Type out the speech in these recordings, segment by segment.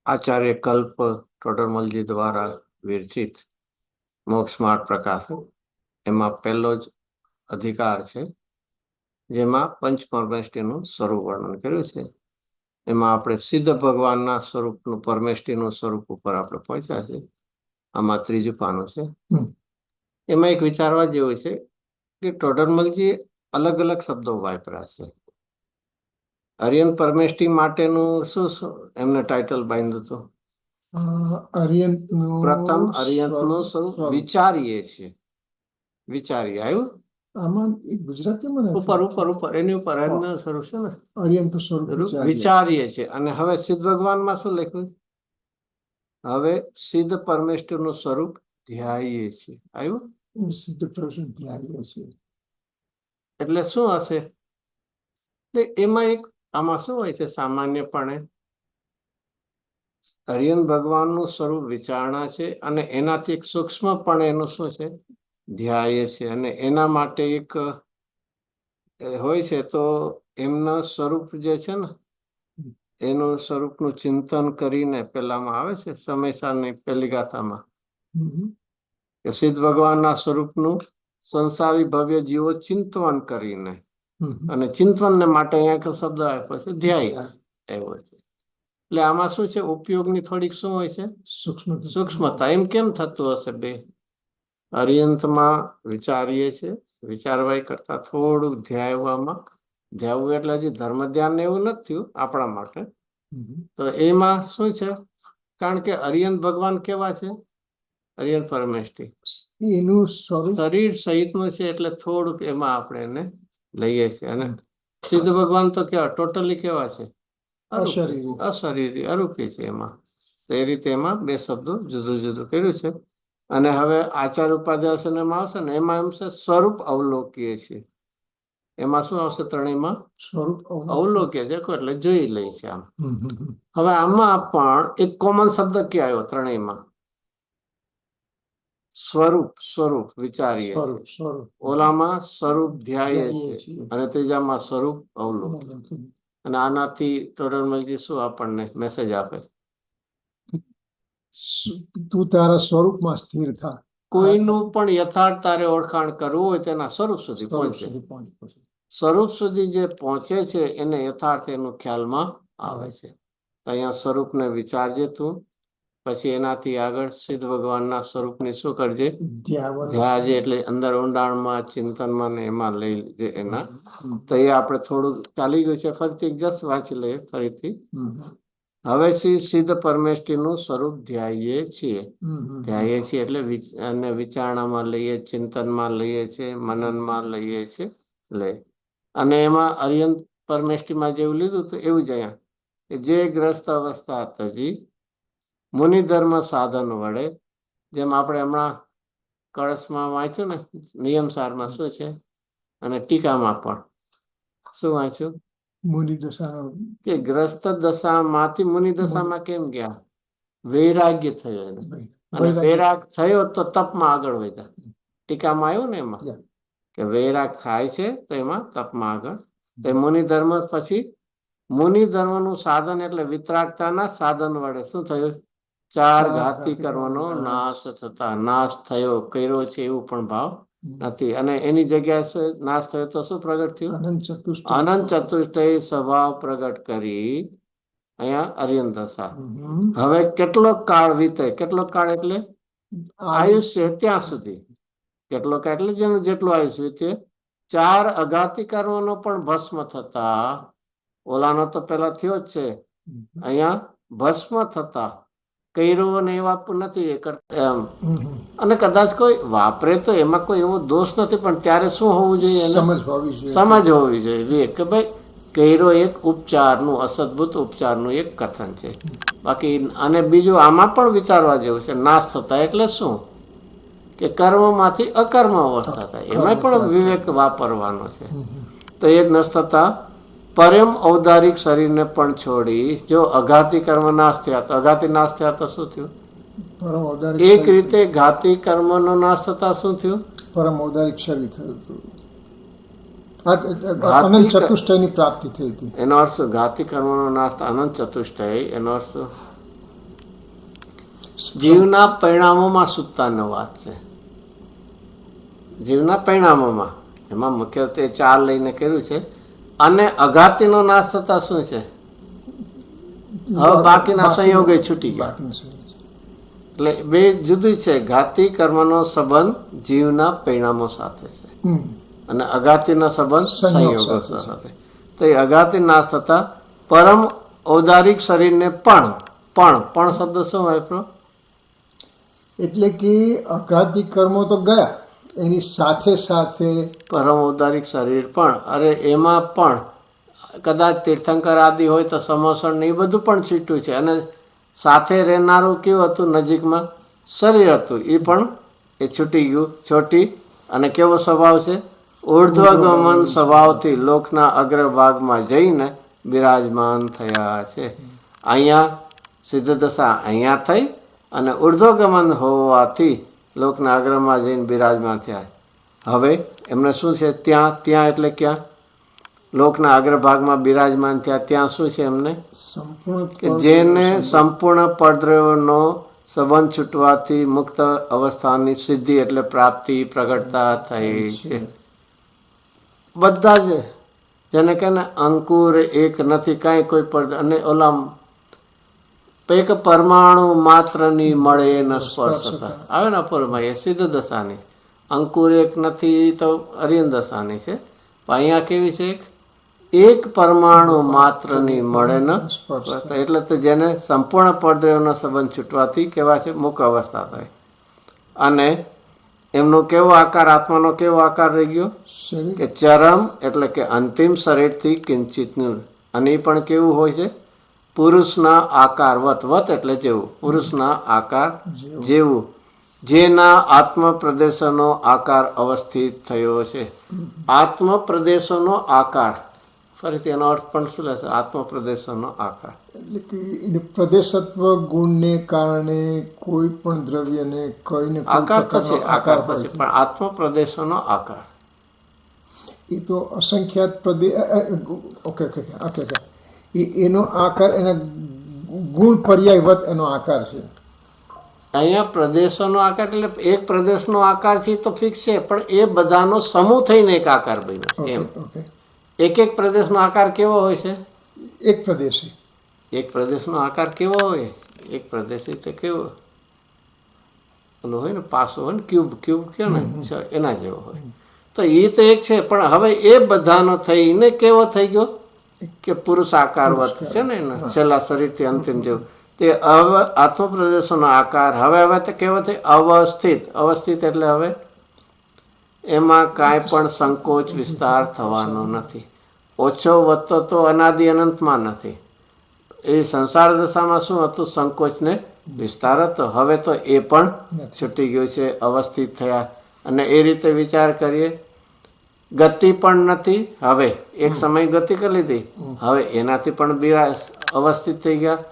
આચાર્ય કલ્પ ટોડરમલજી દ્વારા વિરચિત મોક્ષ માર્ગ પ્રકાશન એમાં પહેલો જ અધિકાર છે, જેમાં પંચ પરમેષ્ટિનું સ્વરૂપ વર્ણન કર્યું છે. એમાં આપણે સિદ્ધ ભગવાનના સ્વરૂપનું પરમેષ્ટિનું સ્વરૂપ ઉપર આપણે પહોંચ્યા છે. આમાં ત્રીજું પાનું છે. એમાં એક વિચારવા જેવું છે કે ટોડરમલજી અલગ અલગ શબ્દો વાપર્યા છે. આર્યન પરમેષ્ટિ માટેનું શું એમને ટાઇટલ બાંધ્યું હતું? પ્રથમ અરિયંતનું સ્વરૂપ વિચારીએ છીએ. વિચારીએ આવ્યું આમાં ગુજરાતીમાં ઉપર ઉપર ઉપર એની ઉપર અરિયંત સ્વરૂપ છે ને, અરિયંત સ્વરૂપ વિચારીએ છીએ. અને હવે સિદ્ધ ભગવાનમાં શું લખ્યું? હવે સિદ્ધ પરમેષ્ઠિનું સ્વરૂપ ધ્યાયીએ છીએ. આવ્યું સિદ્ધ પરમેષ્ઠ ધ્યાયીએ છીએ એટલે શું હશે? એમાં એક આમાં શું હોય છે? સામાન્યપણે અરિયંત ભગવાનનું સ્વરૂપ વિચારણા છે અને એનાથી એક સૂક્ષ્મપણે એનું શું છે? ધ્યાય છે. અને એના માટે એક હોય છે તો એમના સ્વરૂપ જે છે ને, એનું સ્વરૂપનું ચિંતન કરીને પેલામાં આવે છે સમયસારની પહેલી ગાથામાં કે સિદ્ધ ભગવાનના સ્વરૂપનું સંસારી ભવ્ય જીવો ચિંતન કરીને, અને ચિંતનને માટે અહીંયા શબ્દ આપ્યો છે ધ્યાય એવો છે. એટલે આમાં શું છે? ઉપયોગની થોડીક શું હોય છે? સૂક્ષ્મતા. એમ કેમ થતું હશે? બે અરિયંતમાં વિચારીએ છે, વિચારવાય કરતા થોડુંક ધ્યાવવામાં, ધ્યાવવું એટલે હજી ધર્મ ધ્યાન એવું નથી થયું આપણા માટે. તો એમાં શું છે? કારણ કે અરિયંત ભગવાન કેવા છે? અરિયંત પરમેષ્ઠિ એનું શરીર સહિતનું છે, એટલે થોડુંક એમાં આપણે એને લઈએ છીએ. અને સિદ્ધ ભગવાન તો કેવા ટોટલી કેવા છે? અશરીરી અરૂપી છે. એમાં તો એ રીતે એમાં બે શબ્દો જુદું જુદું કર્યું છે. અને હવે આચાર ઉપાધ્યાસનમાં આવશે ને, એમાં એમ છે સ્વરૂપ અવલોકીએ છીએ. એમાં શું આવશે? ત્રણેયમાં સ્વરૂપ અવલોકીએ છે એટલે જોઈ લે છે. આમ હવે આમાં પણ એક કોમન શબ્દ ક્યાં આવ્યો? ત્રણેયમાં સ્વરૂપ. સ્વરૂપ વિચારીએ છીએ, ઓલામાં સ્વરૂપ ધ્યાય છે, અને ત્રીજામાં સ્વરૂપ અવલોકન. અને આનાથી ટોડરમલજી શું આપણને મેસેજ આપે? તું તારા સ્વરૂપમાં સ્થિર થા. કોઈનું પણ યથાર્થ તારે ઓળખાણ કરવું હોય તેના સ્વરૂપ સુધી પહોંચે. સ્વરૂપ સુધી જે પહોંચે છે એને યથાર્થ એનું ખ્યાલમાં આવે છે. અહીંયા સ્વરૂપને વિચારજે તું, પછી એનાથી આગળ સિદ્ધ ભગવાનના સ્વરૂપની શું કરજે? ધ્યાજે. એટલે અંદર ઊંડાણમાં ચિંતનમાં ને એમાં લઈ જે એના. તો એ આપણે થોડું ચાલી ગયું છે, ફરીથી જસ વાંચી લઈએ ફરીથી. હવે સિદ્ધ પરમેષ્ઠિનું સ્વરૂપ ધ્યાયીએ છીએ. ધ્યાયીએ છીએ એટલે અને વિચારણામાં લઈએ, ચિંતનમાં લઈએ છીએ, મનનમાં લઈએ છીએ લે. અને એમાં અરિયંત પરમેષ્ઠિમાં જેવું લીધું તો એવું જ અહીંયા કે જે ગ્રસ્ત અવસ્થા તજી મુનિ ધર્મ સાધન વડે, જેમ આપણે હમણાં કળશમાં વાંચ્યું ને, નિયમ સારમાં શું છે, અને ટીકામાં પણ શું વાંચ્યું? મુનિ દશા કે ગ્રસ્ત દશામાંથી મુનિ દશામાં કેમ ગયા? વૈરાગ્ય થયો એને, અને વૈરાગ થયો તો તપમાં આગળ વધ્યા. ટીકામાં આવ્યું ને એમાં કે વૈરાગ થાય છે તો એમાં તપમાં આગળ. મુનિ ધર્મ પછી મુનિ ધર્મનું સાધન એટલે વિતરાગતાના સાધન વડે શું થયું? ચાર ઘાતી કર્મનો નાશ થતા. નાશ થયો, કર્યો છે એવું પણ ભાવ નથી. અને એની જગ્યાએ નાશ થયો તો શું પ્રગટ થયું? અનંત ચતુષ્ટય સ્વભાવ પ્રગટ કરી અહીંયા અરિયંત દશા. હવે કેટલો કાળ વીતે? કેટલો કાળ એટલે આયુષ્ય ત્યાં સુધી. કેટલો કાળ એટલે જેનું જેટલું આયુષ્ય વીતે. ચાર અઘાતી કર્મનો પણ ભસ્મ થતા, ઓલાનો તો પેલા થયો જ છે, અહીંયા ભસ્મ થતા કર્યો ને એવા નથી કરતા એમ. અને કદાચ કોઈ વાપરે તો એમાં કોઈ એવો દોષ નથી, પણ ત્યારે શું હોવું જોઈએ? સમજ હોવી જોઈએ કે ભાઈ કર્યો એક ઉપચારનું, અસદભૂત ઉપચારનું એક કથન છે. બાકી અને બીજું આમાં પણ વિચારવા જેવું છે, નાશ થતા એટલે શું? કે કર્મમાંથી અકર્મ અવસ્થા થાય, એમાં પણ વિવેક વાપરવાનો છે. તો એ જ નષ્ટ થતા પરમ ઔદારિક શરીરને પણ છોડી જો અઘાતી કર્મ નાશ થયા તો અઘાતી નાશ થયા તો શું થયું? એક રીતે ઘાતી કર્મનો નાશ થતા શું થયું? પરમ ઔદારિક શરીર થયું. અનંત ચતુષ્ટયની પ્રાપ્તિ થઈ હતી. એનો અર્થ ઘાતી કર્મનો નાશ, અનંત ચતુષ્ટય. એનો અર્થ જીવના પરિણામોમાં શુદ્ધતાનો વાત છે. જીવના પરિણામોમાં એમાં મુખ્યત્વે 4 લઈને કર્યું છે. અને અઘાતીનો નાશ થતા શું છે? હવે બાકીના સંયોગો છૂટી ગયા. બાકીના સંયોગો. એટલે બે જુદું છે. ઘાતી કર્મનો સંબંધ જીવના પરિણામો સાથે છે અને અઘાતીનો સંબંધ સંયોગો સાથે. તો એ અઘાતી નાશ થતા પરમ ઔદારિક શરીરને પણ શબ્દ શું વાપરો? એટલે કે અઘાતી કર્મો તો ગયા, એની સાથે સાથે પરમ ઔદારિક શરીર પણ. અરે એમાં પણ કદાચ તીર્થંકર આદિ હોય તો સમોસણ ને એ બધું પણ છૂટ્યું છે. અને સાથે રહેનારું કેવું હતું? નજીકમાં શરીર હતું, એ પણ એ છૂટી ગયું. છોટી અને કેવો સ્વભાવ છે? ઉર્ધ્વગમન સ્વભાવથી લોકના અગ્રભાગમાં જઈને બિરાજમાન થયા છે. અહીંયા સિદ્ધ દશા અહીંયા થઈ અને ઉર્ધ્વગમન હોવાથી લોકના અગ્રમાં જઈને બિરાજમાન થયા. હવે એમને શું છે? ત્યાં એટલે ક્યાં? લોકના અગ્રભાગમાં બિરાજમાન થયા. ત્યાં શું છે એમને? કે જેને સંપૂર્ણ પરદ્રવ્યનો સંબંધ છૂટવાથી મુક્ત અવસ્થાની સિદ્ધિ એટલે પ્રાપ્તિ પ્રગટતા થઈ છે. બધા જ જેને કહે ને અંકુર એક નથી કાંઈ કોઈ પડ અને ઓલા એક પરમાણુ માત્રની મળે ન સ્પર્શ થતા આવે ને અપૂર્વમાં, એ સિદ્ધ દશાની. અંકુર એક નથી તો અરિયન દશાની છે. અહીંયા કેવી છે? એક પરમાણુ માત્રની મળે ન સ્પર્શ. એટલે તો જેને સંપૂર્ણ પરદ્રવ્યનો સંબંધ છૂટવાથી કેવા છે? મુક્ત અવસ્થા થાય. અને એમનો કેવો આકાર? આત્માનો કેવો આકાર રહી ગયો? કે ચરમ એટલે કે અંતિમ શરીરથી કિંચિતનું. અને એ પણ કેવું હોય છે? પુરુષના આકાર વત એટલે જેવું, પુરુષના આકાર જેવું, જેના આત્મ પ્રદેશોનો આકાર અવસ્થિત થયો છે. આત્મ પ્રદેશોનો આકાર, ફરીથી એનો અર્થ પણ શું લેશે? આત્મ પ્રદેશોનો આકાર એટલે કે પ્રદેશત્વ ગુણને કારણે કોઈ પણ દ્રવ્યને કઈને આકાર થશે. પણ આત્મ પ્રદેશોનો આકાર એ તો અસંખ્યાત પ્રદેશ. ઓકે એનો આકાર એના ગુણ પર્યાયવત એનો આકાર છે. અહીંયા પ્રદેશોનો આકાર એટલે એક પ્રદેશનો આકાર છે તો ફિક્સ છે, પણ એ બધાનો સમૂહ થઈને એક આકાર બન્યો એમ. એક પ્રદેશનો આકાર કેવો હોય છે? એક પ્રદેશનો આકાર કેવો હોય? એક પ્રદેશ તો કેવો ઓલો હોય ને, પાસો હોય ને, ક્યુબ કયો ને, એના જેવો હોય. તો એ તો એક છે, પણ હવે એ બધાનો થઈને કેવો થઈ ગયો? કે પુરુષ આકારવત છે ને એનો છેલ્લા શરીરથી અંતિમ જેવું. તે આત્મ પ્રદેશોનો આકાર હવે તો કેવો થઈ? અવસ્થિત એટલે હવે એમાં કાંઈ પણ સંકોચ વિસ્તાર થવાનો નથી. ઓછો વધતો તો અનાદિ અનંતમાં નથી. એ સંસાર દશામાં શું હતું? સંકોચને વિસ્તાર હતો. હવે તો એ પણ છૂટી ગયું છે, અવસ્થિત થયા. અને એ રીતે વિચાર કરીએ, ગતિ પણ નથી. હવે એક સમય ગતિ કરી લીધી, હવે એનાથી પણ અવસ્થિત થઈ ગયા.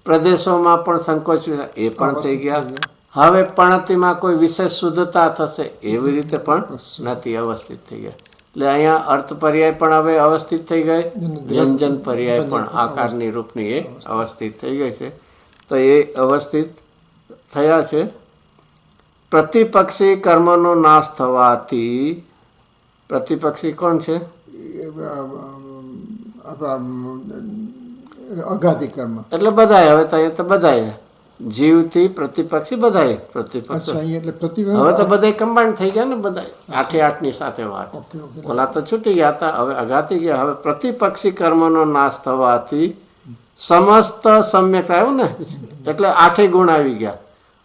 પ્રદેશોમાં પણ સંકોચ એ પણ થઈ ગયા. હવે પણતિમાં કોઈ વિશેષ શુદ્ધતા થશે એવી રીતે પણ નથી, અવસ્થિત થઈ ગયા. એટલે અહીંયા અર્થ પર્યાય પણ હવે અવસ્થિત થઈ ગઈ, વ્યંજન પર્યાય પણ આકારની રૂપની એ અવસ્થિત થઈ ગઈ છે. તો એ અવસ્થિત થયા છે. પ્રતિપક્ષી કર્મનો નાશ થવાથી, પ્રતિપક્ષી કોણ છે? અઘાતી કર્મ એટલે બધાય. હવે તો બધાય જીવથી પ્રતિપક્ષી બધાય પ્રતિપક્ષી. હવે તો બધા કમ્બાઈન્ડ થઈ ગયા ને, બધા 8 સાથે વાત. ઓલા તો છૂટી ગયા હતા, હવે અઘાતી ગયા. હવે પ્રતિપક્ષી કર્મનો નાશ થવાથી સમસ્ત સમ્યક આવ્યું ને, એટલે 8 ગુણ આવી ગયા.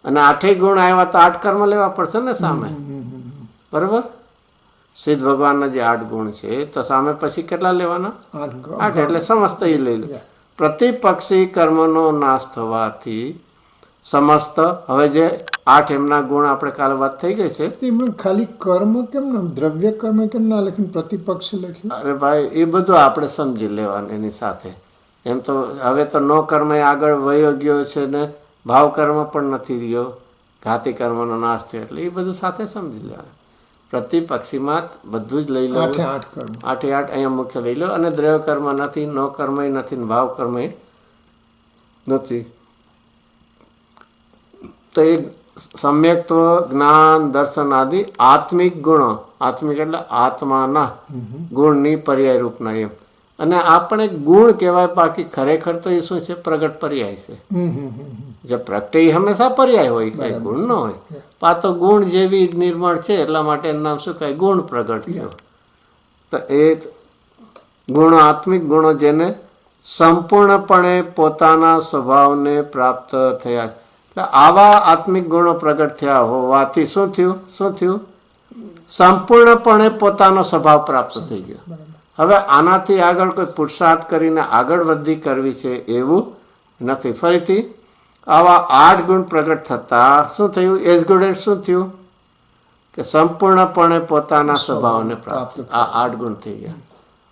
અને 8 ગુણ આવ્યા તો 8 કર્મ લેવા પડશે ને સામે, બરોબર? સિદ્ધ ભગવાનના જે 8 ગુણ છે તો સામે પછી કેટલા લેવાના? 8. એટલે સમસ્ત એ લઈ લે. પ્રતિપક્ષી કર્મનો નાશ થવાથી સમસ્ત, હવે જે 8 એમના ગુણ આપણે કાલે વાત થઈ ગઈ છે. ખાલી કર્મ કેમ ના, દ્રવ્ય કર્મ કેમ ના લખ્યું, પ્રતિપક્ષ લખ્યું? અરે ભાઈ, એ બધું આપણે સમજી લેવાનું એની સાથે. એમ તો હવે તો નો કર્મ આગળ વયો ગયો છે ને, ભાવ કર્મ પણ નથી રહ્યો, ઘાતી કર્મનો નાશ થયો. એટલે એ બધું સાથે સમજી લેવાનું. પ્રતિપક્ષીમાં બધું જ લઈ લો, 8 અહીંયા મુખ્ય લઈ લો. અને દ્રવ્ય કર્મ નથી, નો કર્મ નથી, ભાવ કર્મ નથી. તો એ સમ્યક્ત્વ, જ્ઞાન, દર્શન આદિ આત્મિક ગુણો, આત્મિક એટલે આત્માના ગુણની પર્યાય રૂપના એમ. અને આપણે ગુણ કહેવાય, બાકી ખરેખર તો એ શું છે? પ્રગટ પર્યાય છે. જે પ્રગટે એ હંમેશા પર્યાય હોય, કઈ ગુણ ન હોય. આ તો ગુણ જેવી નિર્મળ છે, એટલા માટે એનું નામ શું કહે? ગુણ પ્રગટ થયો. તો એ ગુણો, આત્મિક ગુણો જેને સંપૂર્ણપણે પોતાના સ્વભાવને પ્રાપ્ત થયા. એટલે આવા આત્મિક ગુણો પ્રગટ થયા હોવાથી શું થયું? શું થયું? સંપૂર્ણપણે પોતાનો સ્વભાવ પ્રાપ્ત થઈ ગયો. હવે આનાથી આગળ કોઈ પુરુષાર્થ કરીને આગળ વૃદ્ધિ કરવી છે એવું નથી. ફરીથી આવા 8 ગુણ પ્રગટ થતા શું થયું? એઝ ગુડ એઝ શું થયું? કે સંપૂર્ણપણે પોતાના સ્વભાવને પ્રાપ્ત. આ 8 ગુણ થઈ ગયા.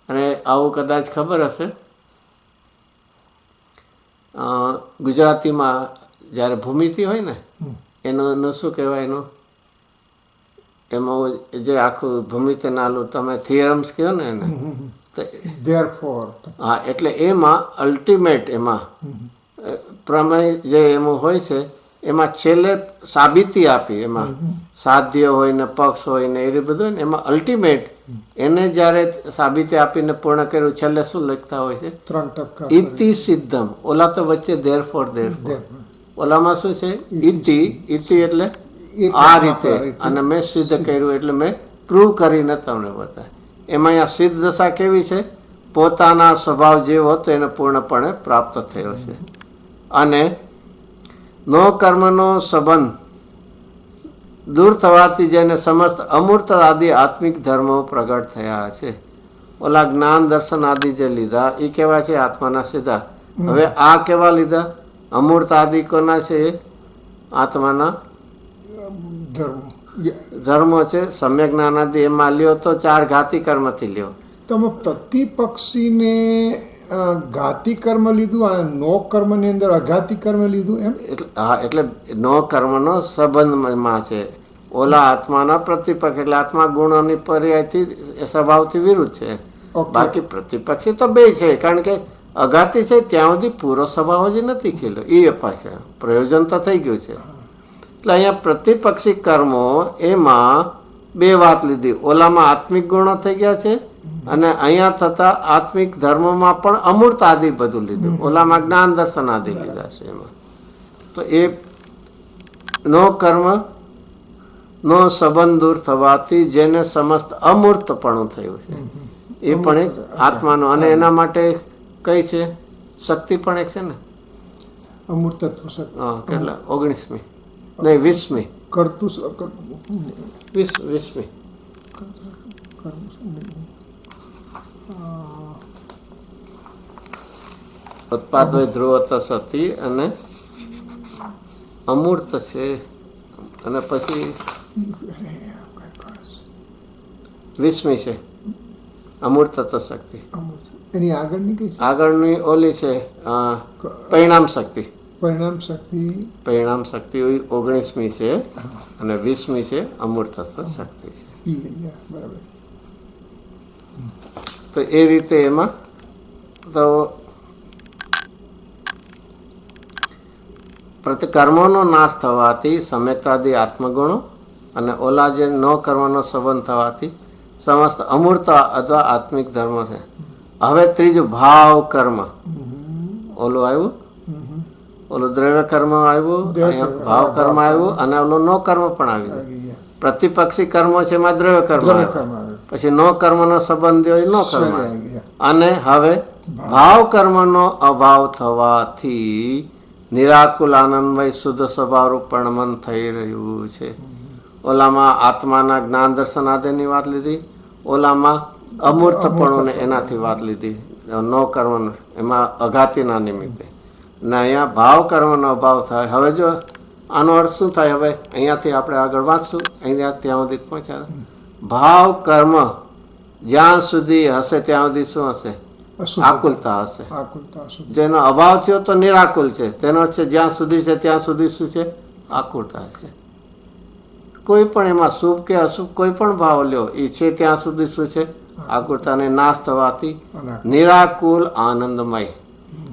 અને આવું કદાચ ખબર હશે, ગુજરાતીમાં જ્યારે ભૂમિતિ હોય ને, એનું શું કહેવાય? એનું એમાં જે આખું ભૂમિતિ નાલું તમે થિયરમ્સ કહો ને એને, હા, એટલે એમાં અલ્ટિમેટ, એમાં પ્રમેય જે એમાં હોય છે, એમાં છેલ્લે સાબિતી આપી, એમાં સાધ્ય હોય ને પક્ષ હોય ને એ બધું, એમાં અલ્ટિમેટ એને જ્યારે સાબિતી આપીને પૂર્ણ કર્યું, છેલ્લે શું લખતા હોય છે? 3% ઇતિ સિદ્ધમ. ઓલા તો વચ્ચે ધેરફોર. ઓલામાં શું છે? ઇતિ. ઇતિ એટલે આ રીતે, અને મેં સિદ્ધ કર્યું એટલે મેં પ્રૂવ કરીને તમને બતાવ્યું. એમાં અહીંયા સિદ્ધ દશા કેવી છે? પોતાના સ્વભાવ જેવો હતો એને પૂર્ણપણે પ્રાપ્ત થયો છે. અને નો કર્મનો સંબંધ દૂર થવાથી જેને સમસ્ત અમૂર્ત આદિ આત્મિક ધર્મો પ્રગટ થયા છે. ઓલા જ્ઞાન, દર્શન આદિ જે લીધા એ કેવા છે? આત્માના સીધા. હવે આ કેવા લીધા? અમૂર્ત આદિ કોના છે? આત્માના ધર્મો છે. સમ્યક જ્ઞાન આદિ એમાં લ્યો તો 4 ઘાતી કર્મથી લ્યો. તમે પ્રતિપક્ષીને ઘાતી કર્મ લીધું અને નો કર્મ ની અંદર અઘાતી કર્મ લીધું એમ? હા, એટલે નો કર્મનો સંબંધમાં છે. ઓલા આત્માના પ્રતિપક્ષ એટલે આત્મા ગુણોની પર્યાયથી સ્વભાવથી વિરુદ્ધ છે. બાકી પ્રતિપક્ષી તો બે છે, કારણ કે અઘાતી છે ત્યાં સુધી પૂરો સ્વભાવ જ નથી ખીલ્યો. એ અપાશે, પ્રયોજન તો થઈ ગયું છે. એટલે અહીંયા પ્રતિપક્ષી કર્મો એમાં 2 વાત લીધી. ઓલામાં આત્મિક ગુણો થઈ ગયા છે, અને અહીંયા થતા આત્મિક ધર્મમાં પણ અમૂર્ત આદિ બધું લીધું. ઓલામાં જ્ઞાન, દર્શન આદિ લીધા છે એમાં. તો એ નો કર્મ નો સંબંધ દૂર થવાથી જેને સમસ્ત અમૂર્તપણું થયું છે, એ પણ એક આત્માનો. અને એના માટે કઈ છે? શક્તિ પણ એક છે ને, અમૂર્તત્વ શક્તિ. હા, કેટલા? 19મી નહીં 20મી કરતું 20મી ઉત્પાદ ધ્રુવ સતી અને અમૂર્ત છે. અને પછી 20મી છે અમૂર્ત શક્તિ. એની આગળની કઈ? આગળની ઓલી છે પરિણામ શક્તિ. પરિણામ શક્તિ. પરિણામ શક્તિ 19મી છે, અને 20મી છે અમૂર્તત્વ શક્તિ છે. બરાબર. તો એ રીતે એમાં તો પ્રતિ કર્મોનો નાશ થવાથી સમ્યક્તાદી આત્મગુણો, અને ઓલા જે ન કર્મનો સંબંધ થવાથી સમસ્ત અમૂર્ત અથવા આત્મિક ધર્મ છે. હવે ત્રીજું ભાવ કર્મ. ઓલું આવ્યું, ઓલું દ્રવ્ય કર્મ આવ્યું, અહીંયા ભાવ કર્મ આવ્યું, અને ઓલું નો કર્મ પણ આવ્યું. પ્રતિપક્ષી કર્મો છે એમાં દ્રવ્ય કર્મ આવ્યું, પછી નો કર્મનો સંબંધ હોય નો કર્મ આવ્યું. અને હવે ભાવ કર્મનો અભાવ થવાથી નિરાકુલ આનંદમય શુદ્ધ સ્વભાવરૂપ મન થઈ રહ્યું છે. ઓલામાં આત્માના જ્ઞાન દર્શન આદિની વાત લીધી, ઓલામાં અમૂર્તપણું એનાથી વાત લીધી, નો કર્મનો એમાં અઘાતીના નિમિત્તે. ને અહીંયા ભાવ કર્મનો અભાવ થાય. હવે જો આનો અર્થ શું થાય? હવે અહીંયાથી આપણે આગળ વાંચશું, અહીંયા ત્યાં સુધી પહોંચ્યા. ભાવ કર્મ જ્યાં સુધી હશે ત્યાં સુધી શું હશે? આકુલતા હશે. જેનો અભાવ થયો તો નિરાકુલ છે, તેનો છે જ્યાં સુધી છે ત્યાં સુધી શું છે? આકુલતા છે. કોઈ પણ એમાં શુભ કે અશુભ કોઈ પણ ભાવ લ્યો, એ છે ત્યાં સુધી શું છે? આકુલતાને નાશ થવાથી નિરાકુલ આનંદમય.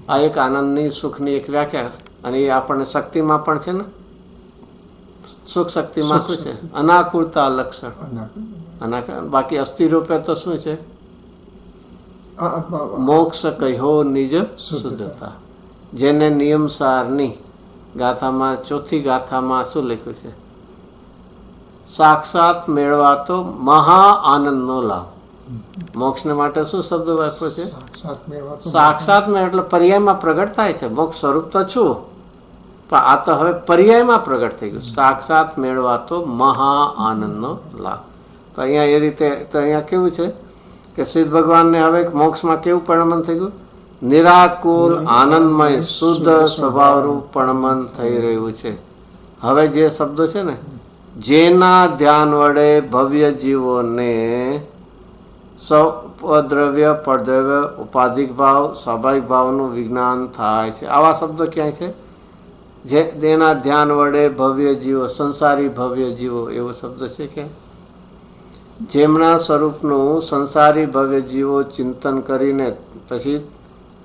આ એક આનંદની સુખની એક વ્યાખ્યા, અને એ આપણને શક્તિમાં પણ છે ને. સુખ શક્તિમાં શું છે? અનાકુળતા લક્ષણ. બાકી અસ્થિ રૂપે તો શું છે? મોક્ષ કહ્યો નિજ શુદ્ધતા. જેને નિયમસારની ગાથામાં ચોથી ગાથામાં શું લખ્યું છે? સાક્ષાત મેળવા તો મહા આનંદનો લાભ. મોક્ષને માટે શું શબ્દ વાપર્યો છે? સાક્ષાત મેળ એટલે પર્યાયમાં પ્રગટ થાય છે. મોક્ષ સ્વરૂપ તો છું, પણ આ તો હવે પર્યાયમાં પ્રગટ થઈ ગયું. સાક્ષાત મેળવા તો મહા આનંદનો લાભ. તો અહીંયા એ રીતે તો અહીંયા કેવું છે કે સિદ્ધ ભગવાનને હવે મોક્ષમાં કેવું પરિણમન થઈ ગયું? નિરાકુલ આનંદમય શુદ્ધ સ્વભાવરૂપ પરિણમન થઈ રહ્યું છે. હવે જે શબ્દો છે ને, જેના ધ્યાન વડે ભવ્ય જીવોને સ્વદ્રવ્ય પરદ્રવ્ય ઉપાધિક ભાવ સ્વાભાવિક ભાવનું વિજ્ઞાન થાય છે. આવા શબ્દો ક્યાંય છે? જે તેના ધ્યાન વડે ભવ્ય જીવો, સંસારી ભવ્ય જીવો, એવો શબ્દ છે કે જેમના સ્વરૂપનું સંસારી ભવ્ય જીવો ચિંતન કરીને પછી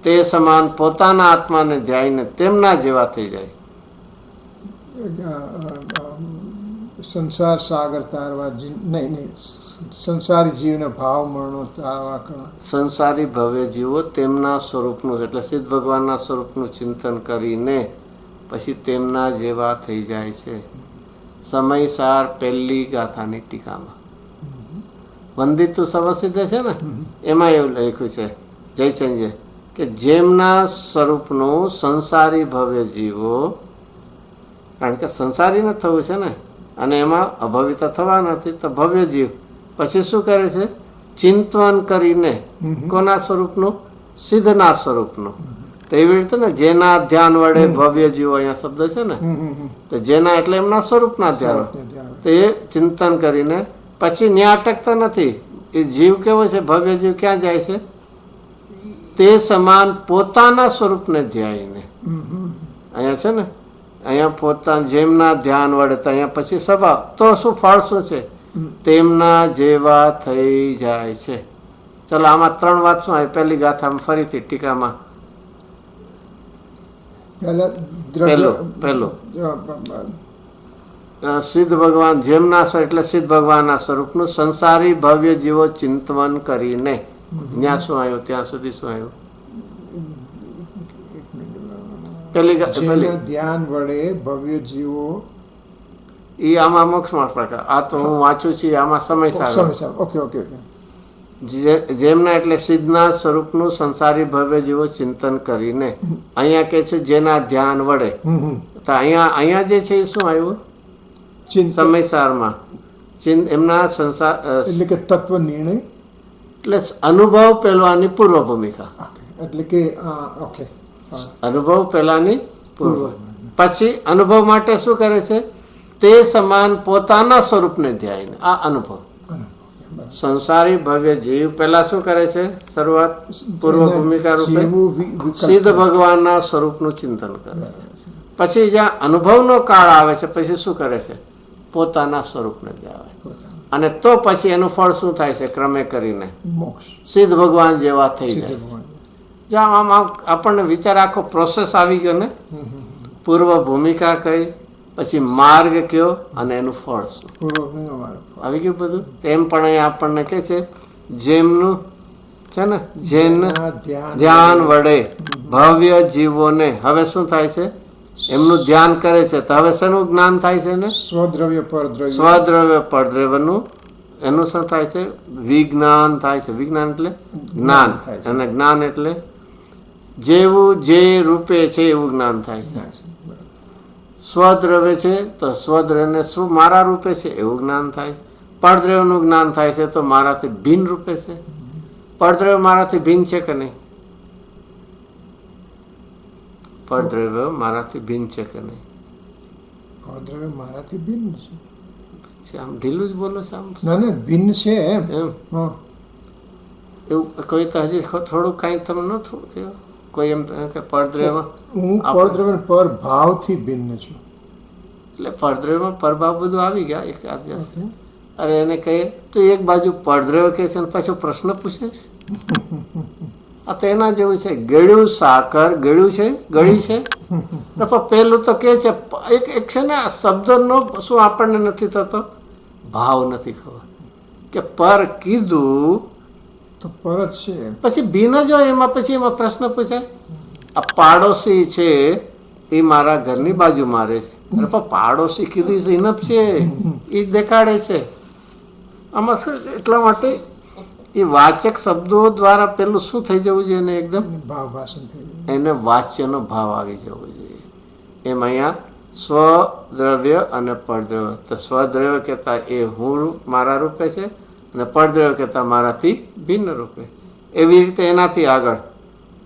તે સમાન પોતાના આત્માને ધ્યાઈને તેમના જેવા થઈ જાય. સંસાર સાગર તારવા નહીં, સંસારી જીવને ભાવ મરણો તારવા કરવા. સંસારી ભવ્ય જીવો તેમના સ્વરૂપનું એટલે સિદ્ધ ભગવાનના સ્વરૂપનું ચિંતન કરીને પછી તેમના જેવા થઈ જાય છે. સમયસાર પહેલી ગાથાની ટીકામાં વંદિત સવસિદ્ધ છે ને, એમાં એવું લખ્યું છે જયચંદે કે જેમના સ્વરૂપનું સંસારી ભવ્ય જીવો, કારણ કે સંસારી ન થવું છે ને, અને એમાં અભવિતા થવા નથી, તો ભવ્ય જીવ પછી શું કરે છે? ચિંતન કરીને કોના સ્વરૂપનું? સિદ્ધના સ્વરૂપનું. તો એવી રીતે ને જેના ધ્યાન વડે ભવ્ય જીવો, અહીંયા શબ્દ છે ને, તો જેના એટલે એમના સ્વરૂપના ધ્યાન, તો એ ચિંતન કરીને પછી ન્યા અટકતા નથી. એ જીવ કેવો છે? ભવ્ય જીવ ક્યાં જાય છે? તે સમાન પોતાના સ્વરૂપને ધ્યાઈને. અહીંયા છે ને, અહીંયા પોતાના જેમના ધ્યાન વડે, તો અહીંયા પછી સ્વભાવ, તો શું ફળ શું છે? તેમના જેવા થઈ જાય છે. ચલો આમાં 3 વાત શું આવી? પહેલી ગાથામાં ફરીથી ટીકામાં પહેલું સિદ્ધ ભગવાન જેમના એટલે સિદ્ધ ભગવાનના સ્વરૂપનું સંસારી ભવ્ય જીવો ચિંતન કરીને. ત્યાં શું આવ્યું? ત્યાં સુધી શું આવ્યું? જેના ધ્યાન વડે ભવ્ય જીવો, એ આમાં મોક્ષમાં પ્રકાર. આ તો હું વાંચું છું, આમાં સમય. Okay okay. જેમના એટલે સિદ્ધના સ્વરૂપનું સંસારી ભવ્ય જીવો ચિંતન કરીને. અહીંયા કે છે જેના ધ્યાન વડે. તો અહીંયા જે છે એ શું આવ્યું? સમયસારમાં એમના સંસાર એટલે કે તત્વ નિર્ણય એટલે અનુભવ પહેલાની પૂર્વ ભૂમિકા. એટલે કે ઓકે, અનુભવ પહેલાની પૂર્વ. પછી અનુભવ માટે શું કરે છે? તે સમાન પોતાના સ્વરૂપને ધ્યાઈને. આ અનુભવ. સંસારી ભવ્ય જીવ પહેલા શું કરે છે? શરૂઆત પૂર્વ ભૂમિકા રૂપે સિદ્ધ ભગવાનના સ્વરૂપનું ચિંતન કરે છે. પછી જ્યાં અનુભવનો કાળ આવે છે, પછી શું કરે છે? પોતાના સ્વરૂપને ધ્યાવે. અને તો પછી એનું ફળ શું થાય છે? ક્રમે કરીને સિદ્ધ ભગવાન જેવા થઈ જાય. જ્યાં આમ આપણને વિચાર આખો પ્રોસેસ આવી ગયો ને, પૂર્વ ભૂમિકા કઈ, પછી માર્ગ કયો, અને એનું ફળ શું આવી ગયું બધું. તેમ પણ અહીંયા આપણને કે છે જેમનું છે ને, જેન ધ્યાન વડે ભવ્ય જીવોને હવે શું થાય છે? એમનું ધ્યાન કરે છે. તો હવે શેનું જ્ઞાન થાય છે ને? સ્વદ્રવ્ય પરદ્રવ્યનું એનું શું થાય છે? વિજ્ઞાન થાય છે. વિજ્ઞાન એટલે જ્ઞાન, અને જ્ઞાન એટલે જેવું જે રૂપે છે એવું જ્ઞાન થાય છે. સ્વદ્રવ્ય છે તો સ્વદ્રવ્યને શું મારા રૂપે છે એવું જ્ઞાન થાય. પરદ્રવ્યનું જ્ઞાન થાય છે તો મારાથી ભિન્ન રૂપે છે. પરદ્રવ્ય મારાથી ભિન્ન છે કે નહીં? પરદ્રવ્ય મારાથી ભિન્ન છે કે નહીં? પરદ્રવ્ય મારાથી ભિન્ન છે. આમ ઢીલું જ બોલો છો. આમ ના ભિન્ન છે એમ. એવું કોઈ તો હજી થોડું કઈ તમે ન થોડું કહ્યું. કોઈ એમ કે પરદ્રવ્ય હું પરદ્રવ્ય પર ભાવથી ભિન્ન છું. એટલે પરદ્રવ્યમાં પરભાવ બધું આવી ગયા એક આદ્યાસ. અરે એને કહીએ તો એક બાજુ પરદ્રવ્ય કહે છે, પાછો પ્રશ્ન પૂછે છે. આ તો એના જેવું છે. ગળ્યું સાકર ગળ્યું છે, ગળી છે, પણ પેલું તો કે છે એક છે ને આ શબ્દનો શું આપણને નથી થતો, ભાવ નથી ખબર કે પર કીધું તો પરત છે. પછી ભીન જ હોય એમાં પછી એમાં પ્રશ્ન પૂછાય. આ પાડોશી છે એ મારા ઘરની બાજુમાં રહે છે, અરે પણ પાડોશી કીધું છે ઇનફ છે, એ દેખાડે છે. આમાં શું એટલા માટે એ વાચક શબ્દો દ્વારા પેલું શું થઈ જવું જોઈએ એને એકદમ ભાવ ભાષણ થઈ ગયું. એને વાચ્યનો ભાવ આવી જવો જોઈએ. એમ અહીંયા સ્વદ્રવ્ય અને પરદ્રવ્ય, તો સ્વદ્રવ્ય કહેતા એ હું મારા રૂપે છે અને પરદ્રવ્ય કહેતા મારાથી ભિન્ન રૂપે. એવી રીતે એનાથી આગળ